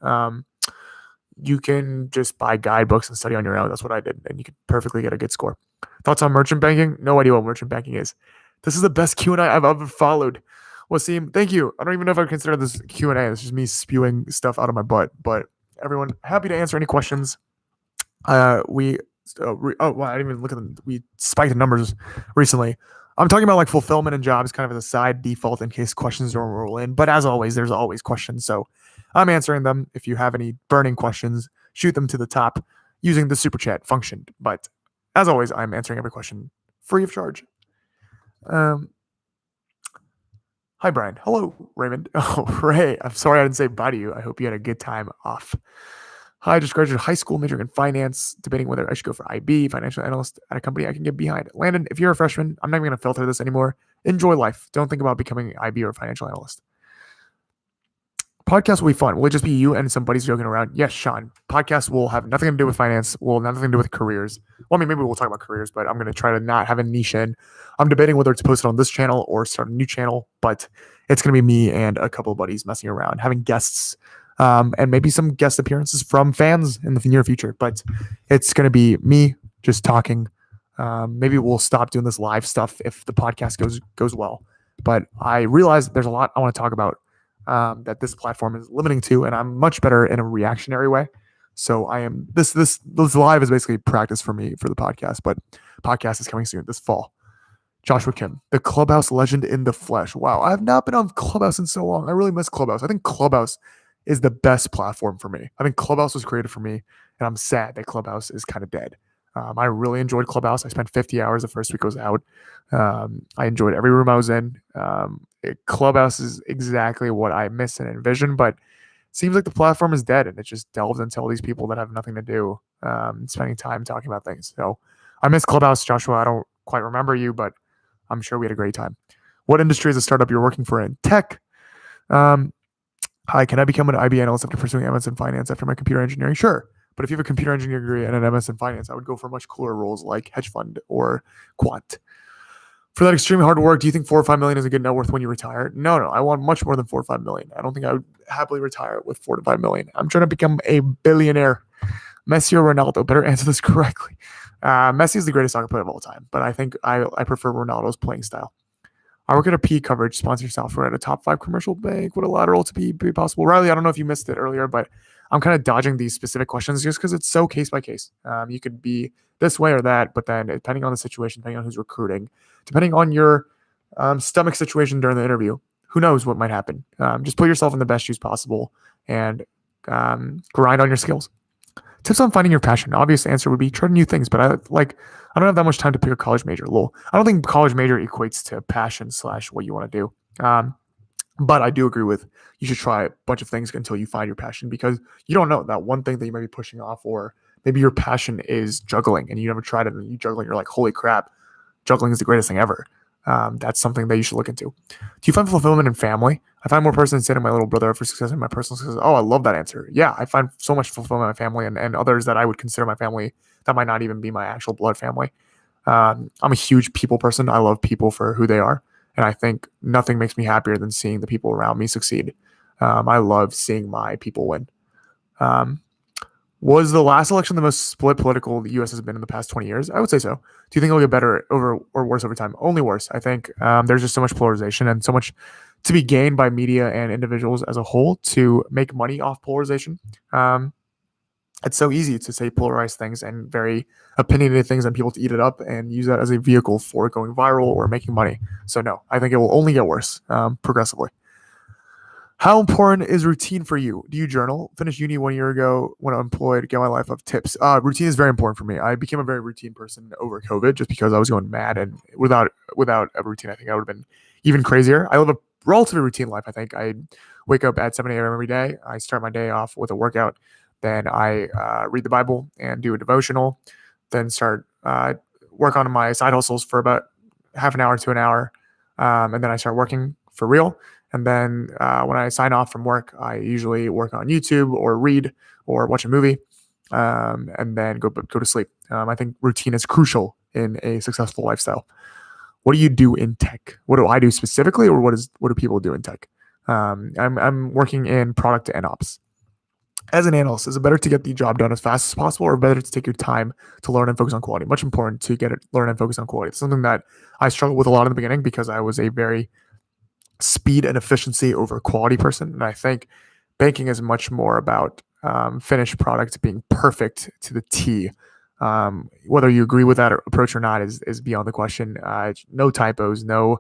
You can just buy guidebooks and study on your own. That's what I did, and you can perfectly get a good score. Thoughts on merchant banking? No idea what merchant banking is. This is the best Q&A I've ever followed. Wasim, thank you. I don't even know if I consider this Q&A. It's just me spewing stuff out of my butt. But everyone, happy to answer any questions. I didn't even look at them. We spiked the numbers recently. I'm talking about like fulfillment and jobs kind of as a side default in case questions don't roll in. But as always, there's always questions. So I'm answering them. If you have any burning questions, shoot them to the top using the super chat function. But as always, I'm answering every question free of charge. Hi, Brian. Hello, Raymond. Oh, Ray. I'm sorry I didn't say bye to you. I hope you had a good time off. Hi, I just graduated high school, majoring in finance, debating whether I should go for IB, financial analyst at a company I can get behind. Landon, if you're a freshman, I'm not even going to filter this anymore. Enjoy life. Don't think about becoming IB or financial analyst. Podcast will be fun. Will it just be you and some buddies joking around? Yes, Sean. Podcast will have nothing to do with finance. Will have nothing to do with careers. Well, I mean, maybe we'll talk about careers, but I'm going to try to not have a niche in. I'm debating whether it's posted on this channel or start a new channel, but it's going to be me and a couple of buddies messing around, having guests, and maybe some guest appearances from fans in the near future. But it's going to be me just talking. Maybe we'll stop doing this live stuff if the podcast goes well. But I realize there's a lot I want to talk about. That this platform is limiting to, and I'm much better in a reactionary way. So I am this live is basically practice for me for the podcast, but podcast is coming soon this fall. Joshua Kim, the Clubhouse legend in the flesh. Wow, I have not been on Clubhouse in so long. I really miss Clubhouse. I think Clubhouse is the best platform for me. I think Clubhouse was created for me, and I'm sad that Clubhouse is kind of dead. I really enjoyed Clubhouse. I spent 50 hours the first week I was out. I enjoyed every room I was in. Clubhouse is exactly what I miss and envision, but it seems like the platform is dead and it just delves into all these people that have nothing to do, spending time talking about things. So I miss Clubhouse, Joshua. I don't quite remember you, but I'm sure we had a great time. What industry is a startup you're working for in? Tech. Hi, can I become an IB analyst after pursuing MS in finance after my computer engineering? Sure. But if you have a computer engineering degree and an MS in finance, I would go for much cooler roles like hedge fund or quant. For that extremely hard work, do you think 4 or 5 million is a good net worth when you retire? No, I want much more than 4 or 5 million. I don't think I would happily retire with 4 to 5 million. I'm trying to become a billionaire. Messi or Ronaldo? Better answer this correctly. Messi is the greatest soccer player of all time, but I think I prefer Ronaldo's playing style. I work at a P coverage sponsor software at a top 5 commercial bank. Would a lateral to be possible? Riley, I don't know if you missed it earlier, but I'm kind of dodging these specific questions just because it's so case by case. You could be this way or that, but then depending on the situation, depending on who's recruiting, depending on your stomach situation during the interview, who knows what might happen. Just put yourself in the best shoes possible and grind on your skills. Tips on finding your passion. Obvious answer would be try new things, but I don't have that much time to pick a college major. Lol. I don't think college major equates to passion / what you want to do. But I do agree with you should try a bunch of things until you find your passion, because you don't know that one thing that you might be pushing off, or maybe your passion is juggling and you never tried it and you juggle and you're like, holy crap, juggling is the greatest thing ever. That's something that you should look into. Do you find fulfillment in family? I find more person instead of my little brother for success in my personal success. Oh, I love that answer. Yeah, I find so much fulfillment in my family and others that I would consider my family that might not even be my actual blood family. I'm a huge people person. I love people for who they are. And I think nothing makes me happier than seeing the people around me succeed. I love seeing my people win. Was the last election the most split political the U.S. has been in the past 20 years? I would say so. Do you think it'll get better over or worse over time? Only worse. I think there's just so much polarization and so much to be gained by media and individuals as a whole to make money off polarization. It's so easy to say polarized things and very opinionated things and people to eat it up and use that as a vehicle for going viral or making money. So no, I think it will only get worse progressively. How important is routine for you? Do you journal? Finished uni 1 year ago when unemployed, get my life up. Tips. Routine is very important for me. I became a very routine person over COVID just because I was going mad, and without a routine, I think I would have been even crazier. I live a relatively routine life. I think I wake up at 7 a.m. every day. I start my day off with a workout. Then I read the Bible and do a devotional. Then start work on my side hustles for about half an hour to an hour. And then I start working for real. And then when I sign off from work, I usually work on YouTube or read or watch a movie, and then go to sleep. I think routine is crucial in a successful lifestyle. What do you do in tech? What do I do specifically, or what do people do in tech? I'm working in product and ops. As an analyst, is it better to get the job done as fast as possible, or better to take your time to learn and focus on quality? Much important to learn and focus on quality. It's something that I struggled with a lot in the beginning because I was a very speed and efficiency over quality person, and I think banking is much more about finished product being perfect to the T. Whether you agree with that approach or not is beyond the question. No typos, no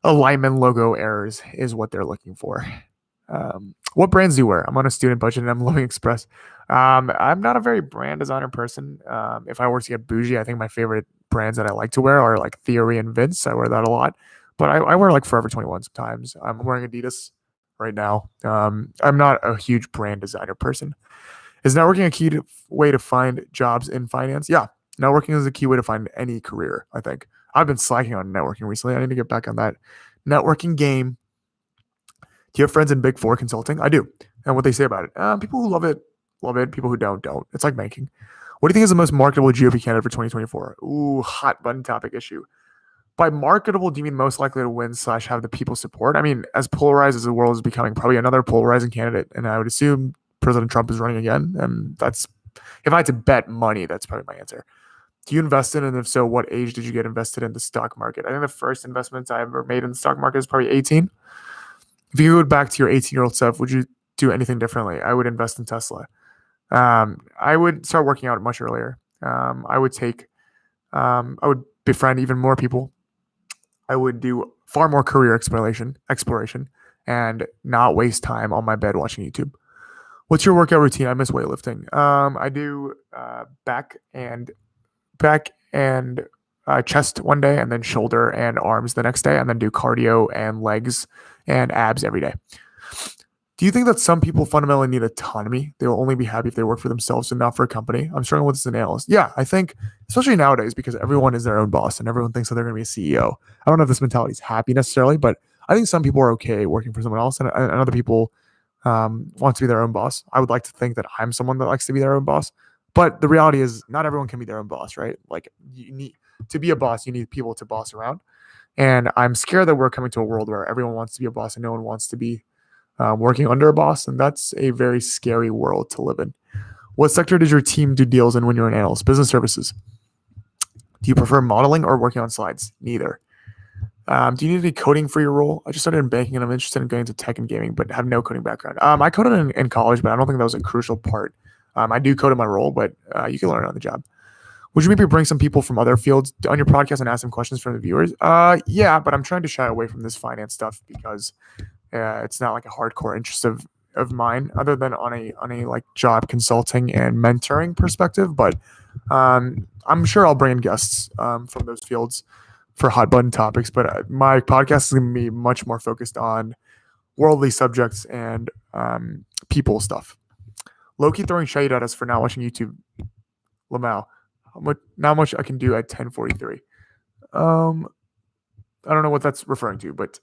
alignment logo errors is what they're looking for. What brands do you wear? I'm on a student budget and I'm living express. I'm not a very brand designer person. If I were to get bougie, I think my favorite brands that I like to wear are like Theory and Vince. I wear that a lot, but I wear like Forever 21 sometimes. I'm wearing Adidas right now. I'm not a huge brand designer person. Is networking a key way to find jobs in finance? Yeah, networking is a key way to find any career, I think. I've been slacking on networking recently. I need to get back on that networking game. Do you have friends in Big Four consulting? I do. And what they say about it? People who love it, love it. People who don't. It's like banking. What do you think is the most marketable GOP candidate for 2024? Ooh, hot button topic issue. By marketable, do you mean most likely to win / have the people support? I mean, as polarized as the world is becoming, probably another polarizing candidate. And I would assume President Trump is running again. And that's, if I had to bet money, that's probably my answer. Do you invest in, and if so, what age did you get invested in the stock market? I think the first investments I ever made in the stock market is probably 18. If you go back to your 18-year-old self, would you do anything differently? I would invest in Tesla. I would start working out much earlier. I would befriend even more people. I would do far more career exploration, and not waste time on my bed watching YouTube. What's your workout routine? I miss weightlifting. I do back and chest one day, and then shoulder and arms the next day, and then do cardio and legs and abs every day. Do you think that some people fundamentally need autonomy? They will only be happy if they work for themselves and not for a company. I'm struggling with this as an analyst. Yeah, I think, especially nowadays, because everyone is their own boss and everyone thinks that they're going to be a CEO. I don't know if this mentality is happy necessarily, but I think some people are okay working for someone else, and other people want to be their own boss. I would like to think that I'm someone that likes to be their own boss, but the reality is not everyone can be their own boss, right? Like, you need to be a boss, you need people to boss around. And I'm scared that we're coming to a world where everyone wants to be a boss and no one wants to be working under a boss, and that's a very scary world to live in. What sector does your team do deals in when you're an analyst? Business services. Do you prefer modeling or working on slides? Neither. Do you need any coding for your role? I just started in banking and I'm interested in going into tech and gaming, but have no coding background. I coded in college, but I don't think that was a crucial part. I do code in my role, but you can learn it on the job. Would you maybe bring some people from other fields on your podcast and ask them questions from the viewers? Yeah, but I'm trying to shy away from this finance stuff because it's not like a hardcore interest of mine, other than on a like job consulting and mentoring perspective. But I'm sure I'll bring in guests from those fields for hot button topics. But my podcast is going to be much more focused on worldly subjects and people stuff. Loki throwing shade at us for not watching YouTube. Lamau, not much I can do at 10:43. I don't know what that's referring to, but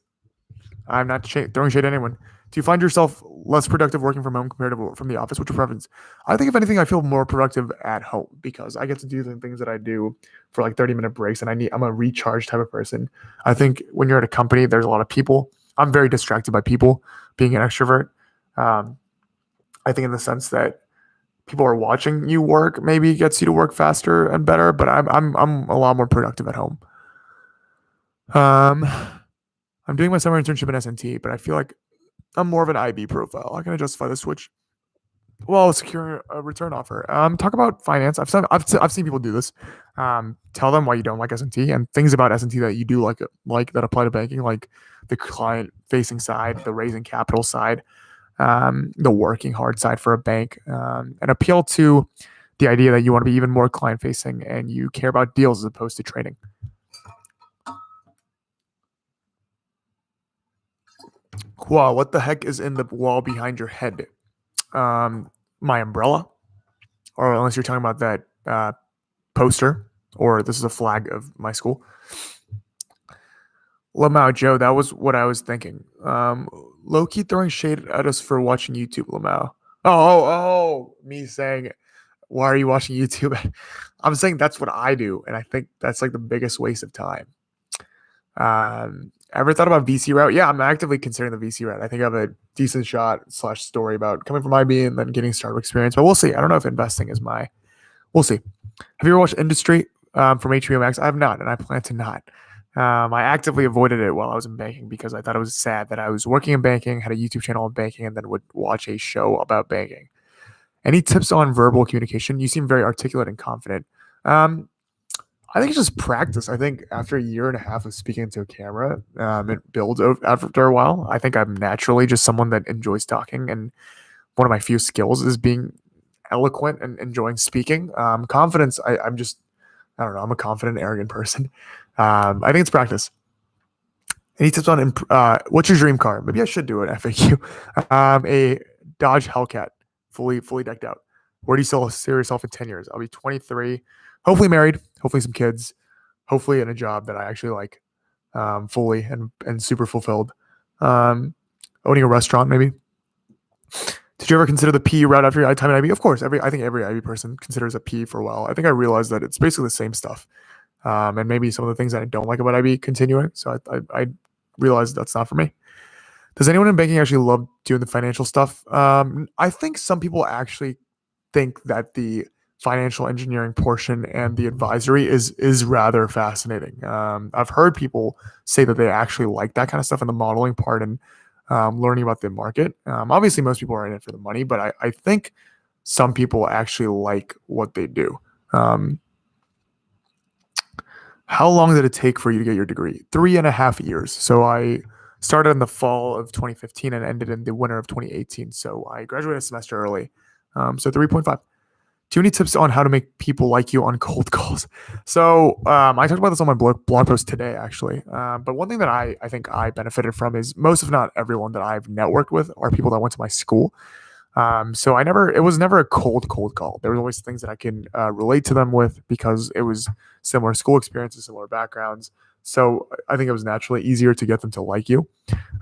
I'm not throwing shade at anyone. Do you find yourself less productive working from home compared to from the office? What's your preference? I think if anything, I feel more productive at home because I get to do the things that I do for like 30-minute breaks, and I'm a recharge type of person. I think when you're at a company, there's a lot of people. I'm very distracted by people, being an extrovert. I think in the sense that people are watching you work maybe gets you to work faster and better, but I'm a lot more productive at home. I'm doing my summer internship in S&T, but I feel like I'm more of an IB profile. How can I justify the switch? Well, securing a return offer. Talk about finance. I've seen people do this. Tell them why you don't like S&T and things about S&T that you do like that apply to banking, like the client-facing side, the raising capital side, the working hard side for a bank, and appeal to the idea that you want to be even more client-facing and you care about deals as opposed to trading. Wow, what the heck is in the wall behind your head? My umbrella, or unless you're talking about that poster, or this is a flag of my school. Lamau Joe, that was what I was thinking. Low key throwing shade at us for watching YouTube, Lamau. Me saying, why are you watching YouTube? I'm saying that's what I do, and I think that's like the biggest waste of time. Ever thought about VC route? Yeah, I'm actively considering the VC route. I think I have a decent shot / story about coming from IB and then getting startup experience, but we'll see. I don't know if investing is my. We'll see. Have you ever watched Industry from HBO Max? I have not, and I plan to not. I actively avoided it while I was in banking because I thought it was sad that I was working in banking, had a YouTube channel in banking, and then would watch a show about banking. Any tips on verbal communication? You seem very articulate and confident. Um, I think it's just practice. I think after a year and a half of speaking into a camera, it builds after a while. I think I'm naturally just someone that enjoys talking, and one of my few skills is being eloquent and enjoying speaking. Confidence, I'm just, I don't know, I'm a confident, arrogant person. I think it's practice. Any tips on what's your dream car? Maybe I should do an FAQ. A Dodge Hellcat, fully decked out. Where do you see yourself in 10 years? I'll be 23, hopefully married, hopefully some kids, hopefully in a job that I actually like, fully and super fulfilled. Owning a restaurant, maybe. Did you ever consider the P route after your time at IB? Of course, I think every IB person considers a P for a while. I think I realized that it's basically the same stuff, and maybe some of the things that I don't like about IB continuing. So I realized that's not for me. Does anyone in banking actually love doing the financial stuff? I think some people actually think that the financial engineering portion and the advisory is rather fascinating. I've heard people say that they actually like that kind of stuff in the modeling part and learning about the market. Obviously, most people are in it for the money, but I think some people actually like what they do. How long did it take for you to get your degree? 3.5 years. So I started in the fall of 2015 and ended in the winter of 2018. So I graduated a semester early. So 3.5. Do you have any tips on how to make people like you on cold calls? So I talked about this on my blog post today, actually. But one thing that I think I benefited from is most, if not everyone that I've networked with are people that went to my school. So it was never a cold call. There were always things that I can relate to them with because it was similar school experiences, similar backgrounds. So I think it was naturally easier to get them to like you.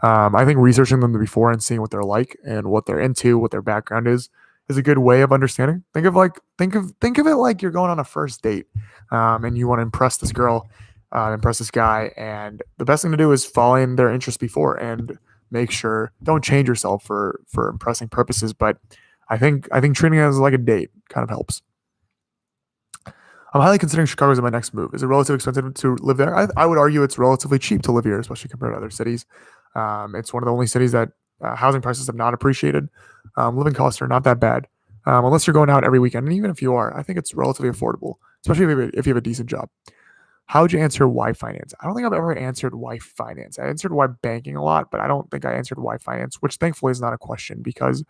I think researching them before and seeing what they're like and what they're into, what their background is a good way of understanding. Think of it like you're going on a first date, and you want to impress this girl, impress this guy, and the best thing to do is follow in their interest before and make sure don't change yourself for impressing purposes. But I think treating it as like a date kind of helps. I'm highly considering Chicago as my next move. Is it relatively expensive to live there? I would argue it's relatively cheap to live here, especially compared to other cities. It's one of the only cities that housing prices have not appreciated. Living costs are not that bad, unless you're going out every weekend. And even if you are, I think it's relatively affordable, especially if you have a decent job. How would you answer why finance? I don't think I've ever answered why finance. I answered why banking a lot, but I don't think I answered why finance, which thankfully is not a question because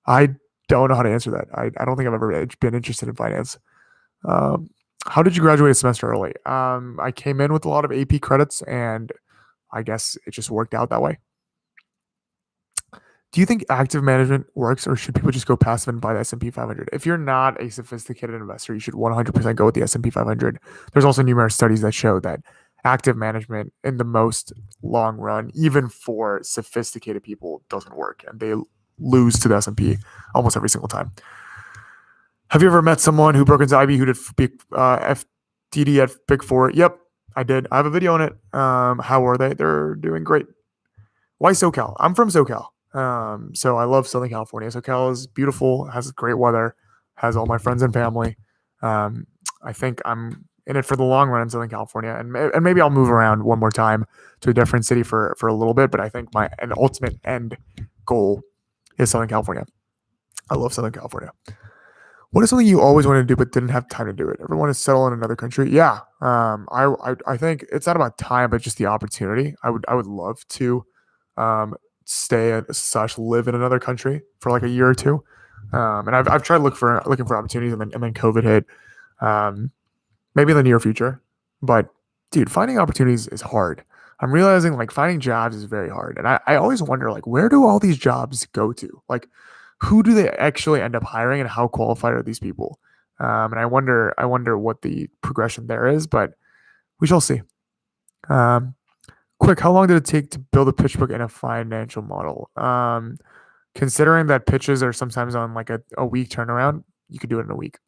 I don't know how to answer that. I don't think I've ever been interested in finance. How did you graduate a semester early? I came in with a lot of AP credits, and I guess it just worked out that way. Do you think active management works, or should people just go passive and buy the S&P 500? If you're not a sophisticated investor, you should 100% go with the S&P 500. There's also numerous studies that show that active management in the most long run, even for sophisticated people, doesn't work, and they lose to the S&P almost every single time. Have you ever met someone who broke into IB who did FDD at Big Four? Yep, I did. I have a video on it. How are they? They're doing great. Why SoCal? I'm from SoCal. So I love Southern California. SoCal is beautiful, has great weather, has all my friends and family. I think I'm in it for the long run in Southern California, and maybe I'll move around one more time to a different city for a little bit. But I think my ultimate end goal is Southern California. I love Southern California. What is something you always wanted to do but didn't have time to do it? Everyone is settle in another country. Yeah. I think it's not about time, but just the opportunity. I would love to stay / live in another country for like a year or two. And I've tried looking for opportunities, and then COVID hit. Maybe in the near future, but dude, finding opportunities is hard. I'm realizing like finding jobs is very hard, and I always wonder like where do all these jobs go to? Like, who do they actually end up hiring, and how qualified are these people? And I wonder what the progression there is, but we shall see. Quick, how long did it take to build a pitch book and a financial model? Considering that pitches are sometimes on like a week turnaround, you could do it in a week.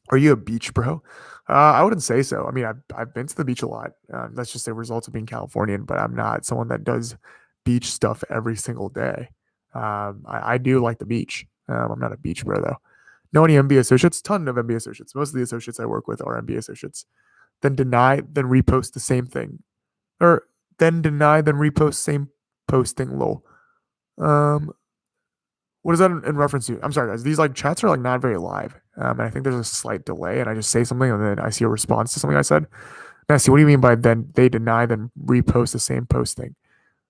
Are you a beach bro? I wouldn't say so. I mean, I've been to the beach a lot. That's just a result of being Californian, but I'm not someone that does beach stuff every single day. I do like the beach. I'm not a beach bro though. Know any MBA associates? Ton of MBA associates. Most of the associates I work with are MBA associates. Then deny, then repost the same thing, or then deny, then repost same posting. Lol. Um, what is that in reference to? I'm sorry, guys. These like chats are like not very live, and I think there's a slight delay. And I just say something, and then I see a response to something I said. And I see, what do you mean by then they deny, then repost the same posting?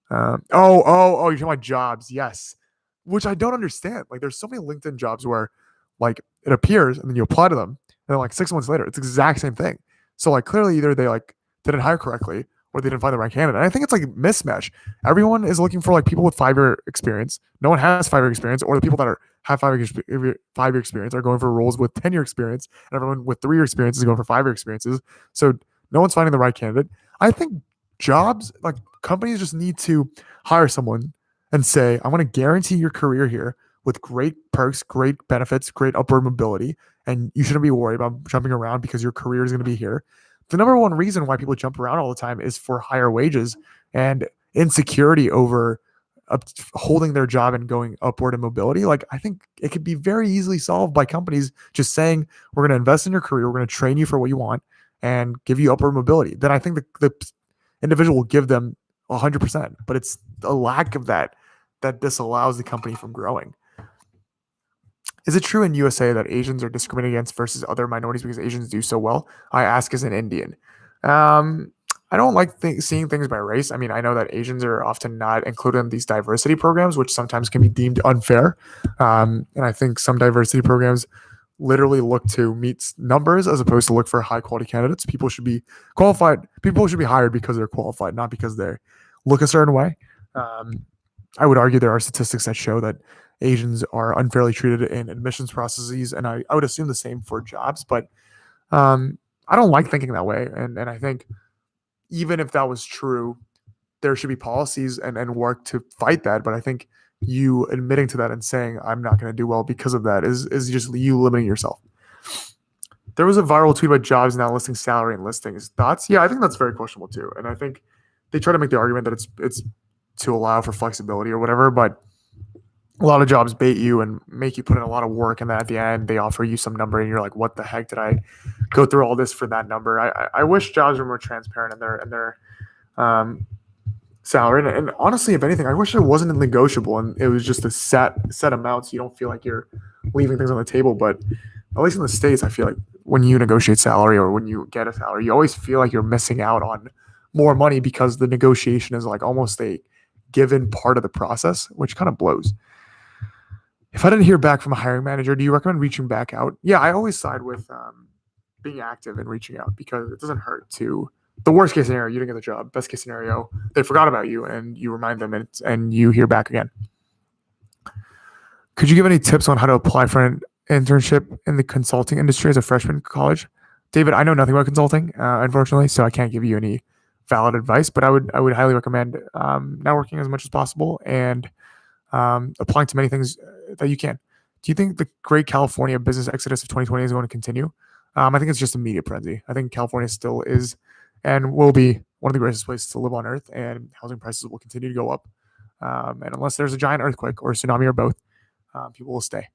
You're talking about jobs, yes. Which I don't understand. Like, there's so many LinkedIn jobs where, like, it appears and then you apply to them, and then like 6 months later, it's the exact same thing. So like, clearly, either they like didn't hire correctly or they didn't find the right candidate. And I think it's like a mismatch. Everyone is looking for like people with 5-year experience. No one has 5-year experience, or the people that have 5-year experience are going for roles with 10-year experience, and everyone with 3-year experience is going for 5-year experiences. So no one's finding the right candidate. I think jobs, like companies, just need to hire someone and say, I want to guarantee your career here with great perks, great benefits, great upward mobility, and you shouldn't be worried about jumping around because your career is going to be here. The number one reason why people jump around all the time is for higher wages and insecurity over holding their job and going upward in mobility. Like, I think it could be very easily solved by companies just saying, we're going to invest in your career, we're going to train you for what you want and give you upward mobility. Then I think the individual will give them 100%, but it's a lack of that disallows the company from growing. Is it true in USA that Asians are discriminated against versus other minorities because Asians do so well? I ask as an Indian. I don't like seeing things by race. I mean, I know that Asians are often not included in these diversity programs, which sometimes can be deemed unfair. And I think some diversity programs literally look to meet numbers as opposed to look for high quality candidates. People should be qualified. People should be hired because they're qualified, not because they look a certain way. I would argue there are statistics that show that Asians are unfairly treated in admissions processes, and I would assume the same for jobs. But I don't like thinking that way, and I think even if that was true, there should be policies and work to fight that. But I think you admitting to that and saying I'm not going to do well because of that is just you limiting yourself. There was a viral tweet about jobs now listing salary and listings. Thoughts? Yeah, I think that's very questionable too. And I think they try to make the argument that it's to allow for flexibility or whatever, but a lot of jobs bait you and make you put in a lot of work, and then at the end they offer you some number and you're like, what the heck did I go through all this for that number? I wish jobs were more transparent in their salary, and honestly, if anything, I wish it wasn't negotiable and it was just a set amount so you don't feel like you're leaving things on the table. But at least in the States, I feel like when you negotiate salary or when you get a salary, you always feel like you're missing out on more money because the negotiation is like almost a given part of the process, which kind of blows. If I didn't hear back from a hiring manager, do you recommend reaching back out? Yeah, I always side with being active and reaching out because it doesn't hurt to. The worst case scenario, you didn't get the job. Best case scenario, they forgot about you and you remind them and you hear back again. Could you give any tips on how to apply for an internship in the consulting industry as a freshman in college? David, I know nothing about consulting, unfortunately, so I can't give you any valid advice, but I would highly recommend networking as much as possible and applying to many things that you can. Do you think the great California business exodus of 2020 is going to continue? I think it's just a media frenzy. I think California still is and will be one of the greatest places to live on earth, and housing prices will continue to go up. And unless there's a giant earthquake or a tsunami or both, people will stay.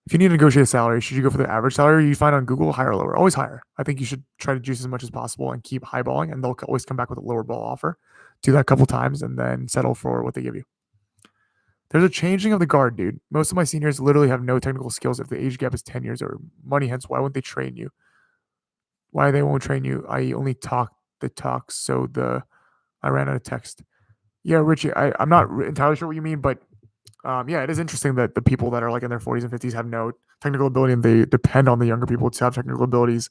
If you need to negotiate a salary, should you go for the average salary you find on Google, higher or lower? Always higher. I think you should try to juice as much as possible and keep highballing, and they'll always come back with a lower ball offer. Do that a couple times and then settle for what they give you. There's a changing of the guard, dude. Most of my seniors literally have no technical skills if the age gap is 10 years or money. Hence, why won't they train you? Why they won't train you? I only talk the talk, so I ran out of text. Yeah, Richie, I'm not entirely sure what you mean, but yeah, it is interesting that the people that are like in their 40s and 50s have no technical ability and they depend on the younger people to have technical abilities.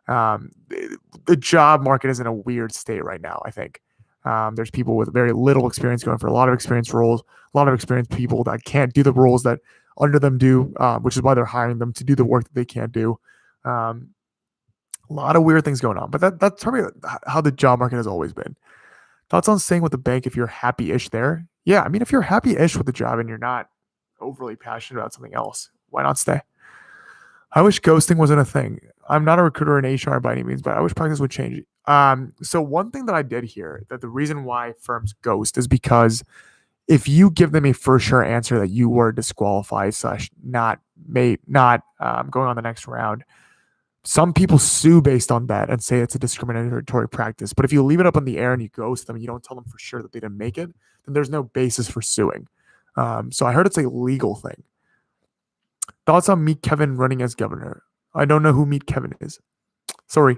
The job market is in a weird state right now, I think. There's people with very little experience going for a lot of experienced roles, a lot of experienced people that can't do the roles that under them do, which is why they're hiring them to do the work that they can't do. A lot of weird things going on, but that's probably how the job market has always been. Thoughts on staying with the bank if you're happy-ish there? Yeah, I mean, if you're happy-ish with the job and you're not overly passionate about something else, why not stay? I wish ghosting wasn't a thing. I'm not a recruiter in HR by any means, but I wish practice would change. So one thing that I did hear that the reason why firms ghost is because if you give them a for sure answer that you were disqualified slash not going on the next round, some people sue based on that and say it's a discriminatory practice. But if you leave it up in the air and you ghost them, and you don't tell them for sure that they didn't make it, then there's no basis for suing. So I heard it's a legal thing. Thoughts on Meet Kevin running as governor? I don't know who Meet Kevin is. Sorry.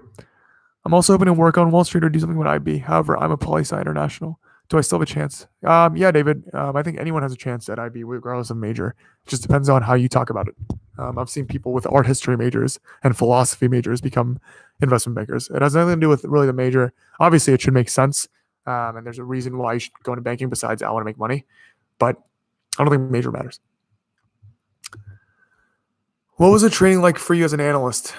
I'm also hoping to work on Wall Street or do something with IB. However, I'm a poli-sci international. Do I still have a chance? Yeah, David. I think anyone has a chance at IB, regardless of major. It just depends on how you talk about it. I've seen people with art history majors and philosophy majors become investment bankers. It has nothing to do with really the major. Obviously, it should make sense, and there's a reason why you should go into banking besides I want to make money. But I don't think major matters. What was the training like for you as an analyst?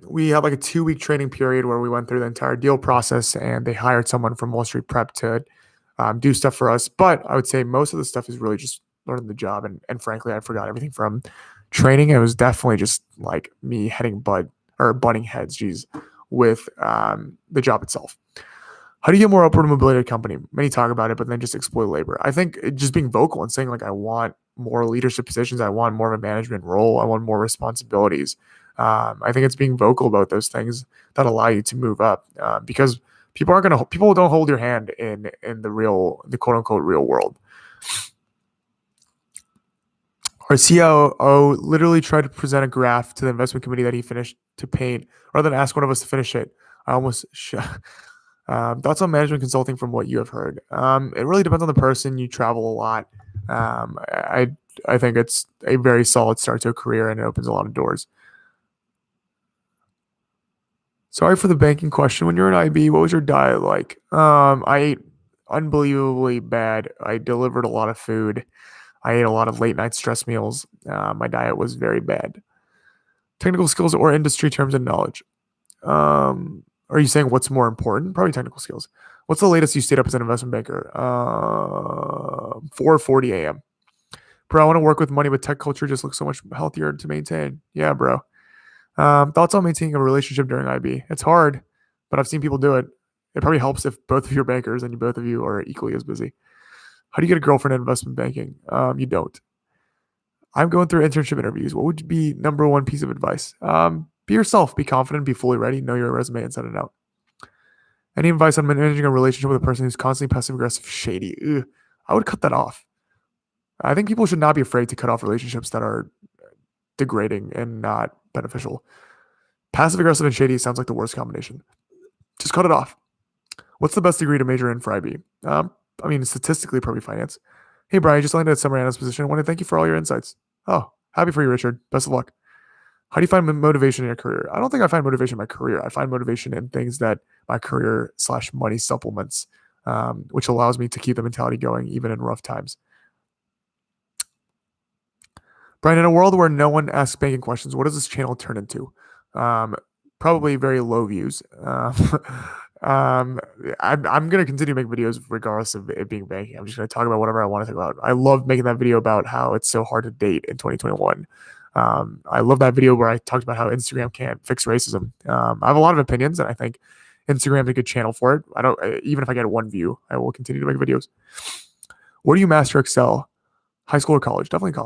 We had like a 2-week training period where we went through the entire deal process, and they hired someone from Wall Street Prep to do stuff for us. But I would say most of the stuff is really just learning the job. And frankly, I forgot everything from training. It was definitely just like me butting heads, with the job itself. How do you get more upward mobility at a company? Many talk about it, but then just exploit labor. I think just being vocal and saying like, I want more leadership positions. I want more of a management role. I want more responsibilities. I think it's being vocal about those things that allow you to move up, because people don't hold your hand in the quote unquote real world. Our COO literally tried to present a graph to the investment committee that he finished to paint rather than ask one of us to finish it. I almost thoughts on management consulting from what you have heard. It really depends on the person. You travel a lot. I think it's a very solid start to a career, and it opens a lot of doors. Sorry for the banking question. When you're in IB, what was your diet like? I ate unbelievably bad. I delivered a lot of food. I ate a lot of late night stress meals. My diet was very bad. Technical skills or industry terms and knowledge. Are you saying what's more important? Probably technical skills. What's the latest you stayed up as an investment banker? 4:40 a.m. Bro, I want to work with money, but tech culture just looks so much healthier to maintain. Yeah, bro. Thoughts on maintaining a relationship during IB? It's hard, but I've seen people do it. It probably helps if both of you are bankers and both of you are equally as busy. How do you get a girlfriend in investment banking? You don't. I'm going through internship interviews. What would be number one piece of advice? Be yourself, be confident, be fully ready, know your resume, and send it out. Any advice on managing a relationship with a person who's constantly passive aggressive, shady? Ugh, I would cut that off. I think people should not be afraid to cut off relationships that are degrading and not beneficial. Passive aggressive and shady sounds like the worst combination. Just cut it off. What's the best degree to major in for IB? I mean, statistically, probably finance. Hey, Brian, just landed at summer analyst position. I want to thank you for all your insights. Oh, happy for you, Richard. Best of luck. How do you find motivation in your career? I don't think I find motivation in my career. I find motivation in things that my career / money supplements, which allows me to keep the mentality going even in rough times. Brian, in a world where no one asks banking questions, what does this channel turn into? Probably very low views. I'm going to continue to make videos regardless of it being banking. I'm just going to talk about whatever I want to talk about. I love making that video about how it's so hard to date in 2021. I love that video where I talked about how Instagram can't fix racism. I have a lot of opinions, and I think Instagram's a good channel for it. Even if I get 1 view, I will continue to make videos. Where do you master Excel? High school or college? Definitely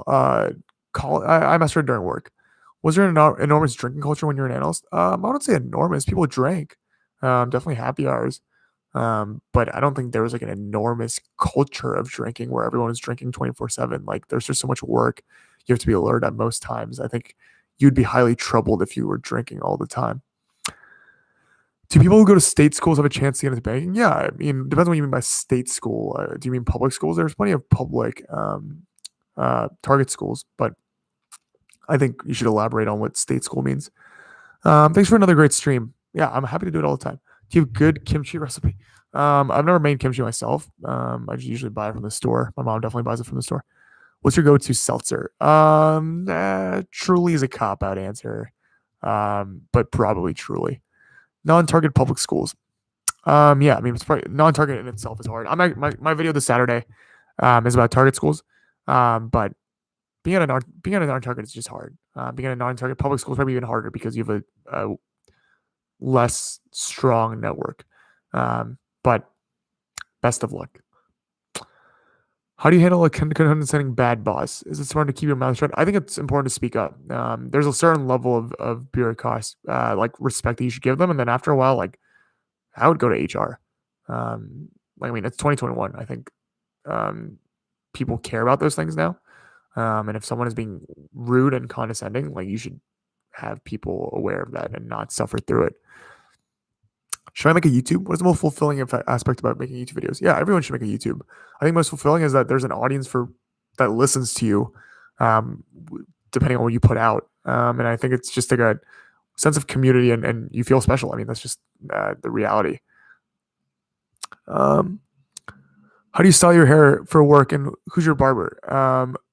college. I mastered it during work. Was there an enormous drinking culture when you're an analyst? I wouldn't say enormous. People drank. Definitely happy hours. But I don't think there was like an enormous culture of drinking where everyone was drinking 24/7. Like there's just so much work. You have to be alert at most times. I think you'd be highly troubled if you were drinking all the time. Do people who go to state schools have a chance to get into banking? Yeah, I mean, it depends on what you mean by state school. Do you mean public schools? There's plenty of public target schools, but I think you should elaborate on what state school means. Thanks for another great stream. Yeah, I'm happy to do it all the time. Do you have a good kimchi recipe? I've never made kimchi myself. I just usually buy it from the store. My mom definitely buys it from the store. What's your go-to seltzer? Truly is a cop-out answer. but probably truly. Non-target public schools. Yeah, I mean, it's probably non-target in itself is hard. My video this Saturday is about target schools, but being at a non-target is just hard. Being at a non-target public school is probably even harder because you have a less strong network. But best of luck. How do you handle a condescending bad boss? Is it smart to keep your mouth shut? I think it's important to speak up. There's a certain level of bureaucracy, like respect that you should give them, and then after a while, like I would go to HR. I mean, it's 2021. I think people care about those things now. And if someone is being rude and condescending, like you should have people aware of that and not suffer through it. Should I make a YouTube? What is the most fulfilling aspect about making YouTube videos? Yeah, everyone should make a YouTube. I think most fulfilling is that there's an audience that listens to you, depending on what you put out. And I think it's just like a sense of community and you feel special. I mean, that's just the reality. How do you style your hair for work and who's your barber?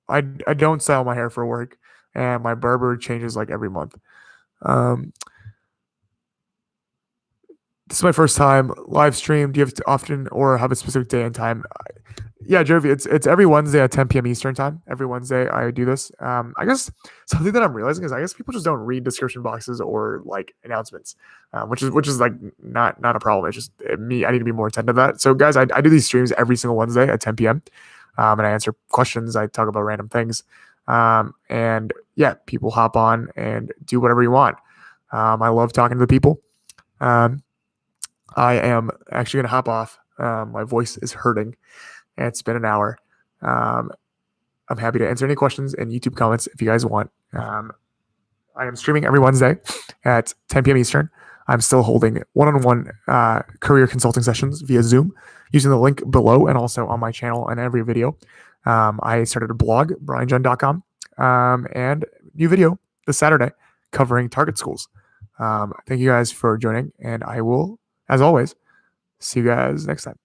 I don't style my hair for work and my barber changes like every month. This is my first time live stream. Do you have to often or have a specific day and time? Yeah, Jovi, it's every Wednesday at 10 p.m. Eastern time. Every Wednesday I do this. I guess something that I'm realizing is I guess people just don't read description boxes or like announcements, which is like not a problem. It's just me. I need to be more attentive to that. So guys, I do these streams every single Wednesday at 10 p.m. And I answer questions. I talk about random things, and yeah, people hop on and do whatever you want. I love talking to the people. I am actually going to hop off. My voice is hurting. And it's been an hour. I'm happy to answer any questions in YouTube comments if you guys want. I am streaming every Wednesday at 10 p.m. Eastern. I'm still holding one-on-one career consulting sessions via Zoom using the link below and also on my channel and every video. I started a blog, brianjohn.com, and new video this Saturday covering target schools. Thank you guys for joining, and I will, as always, see you guys next time.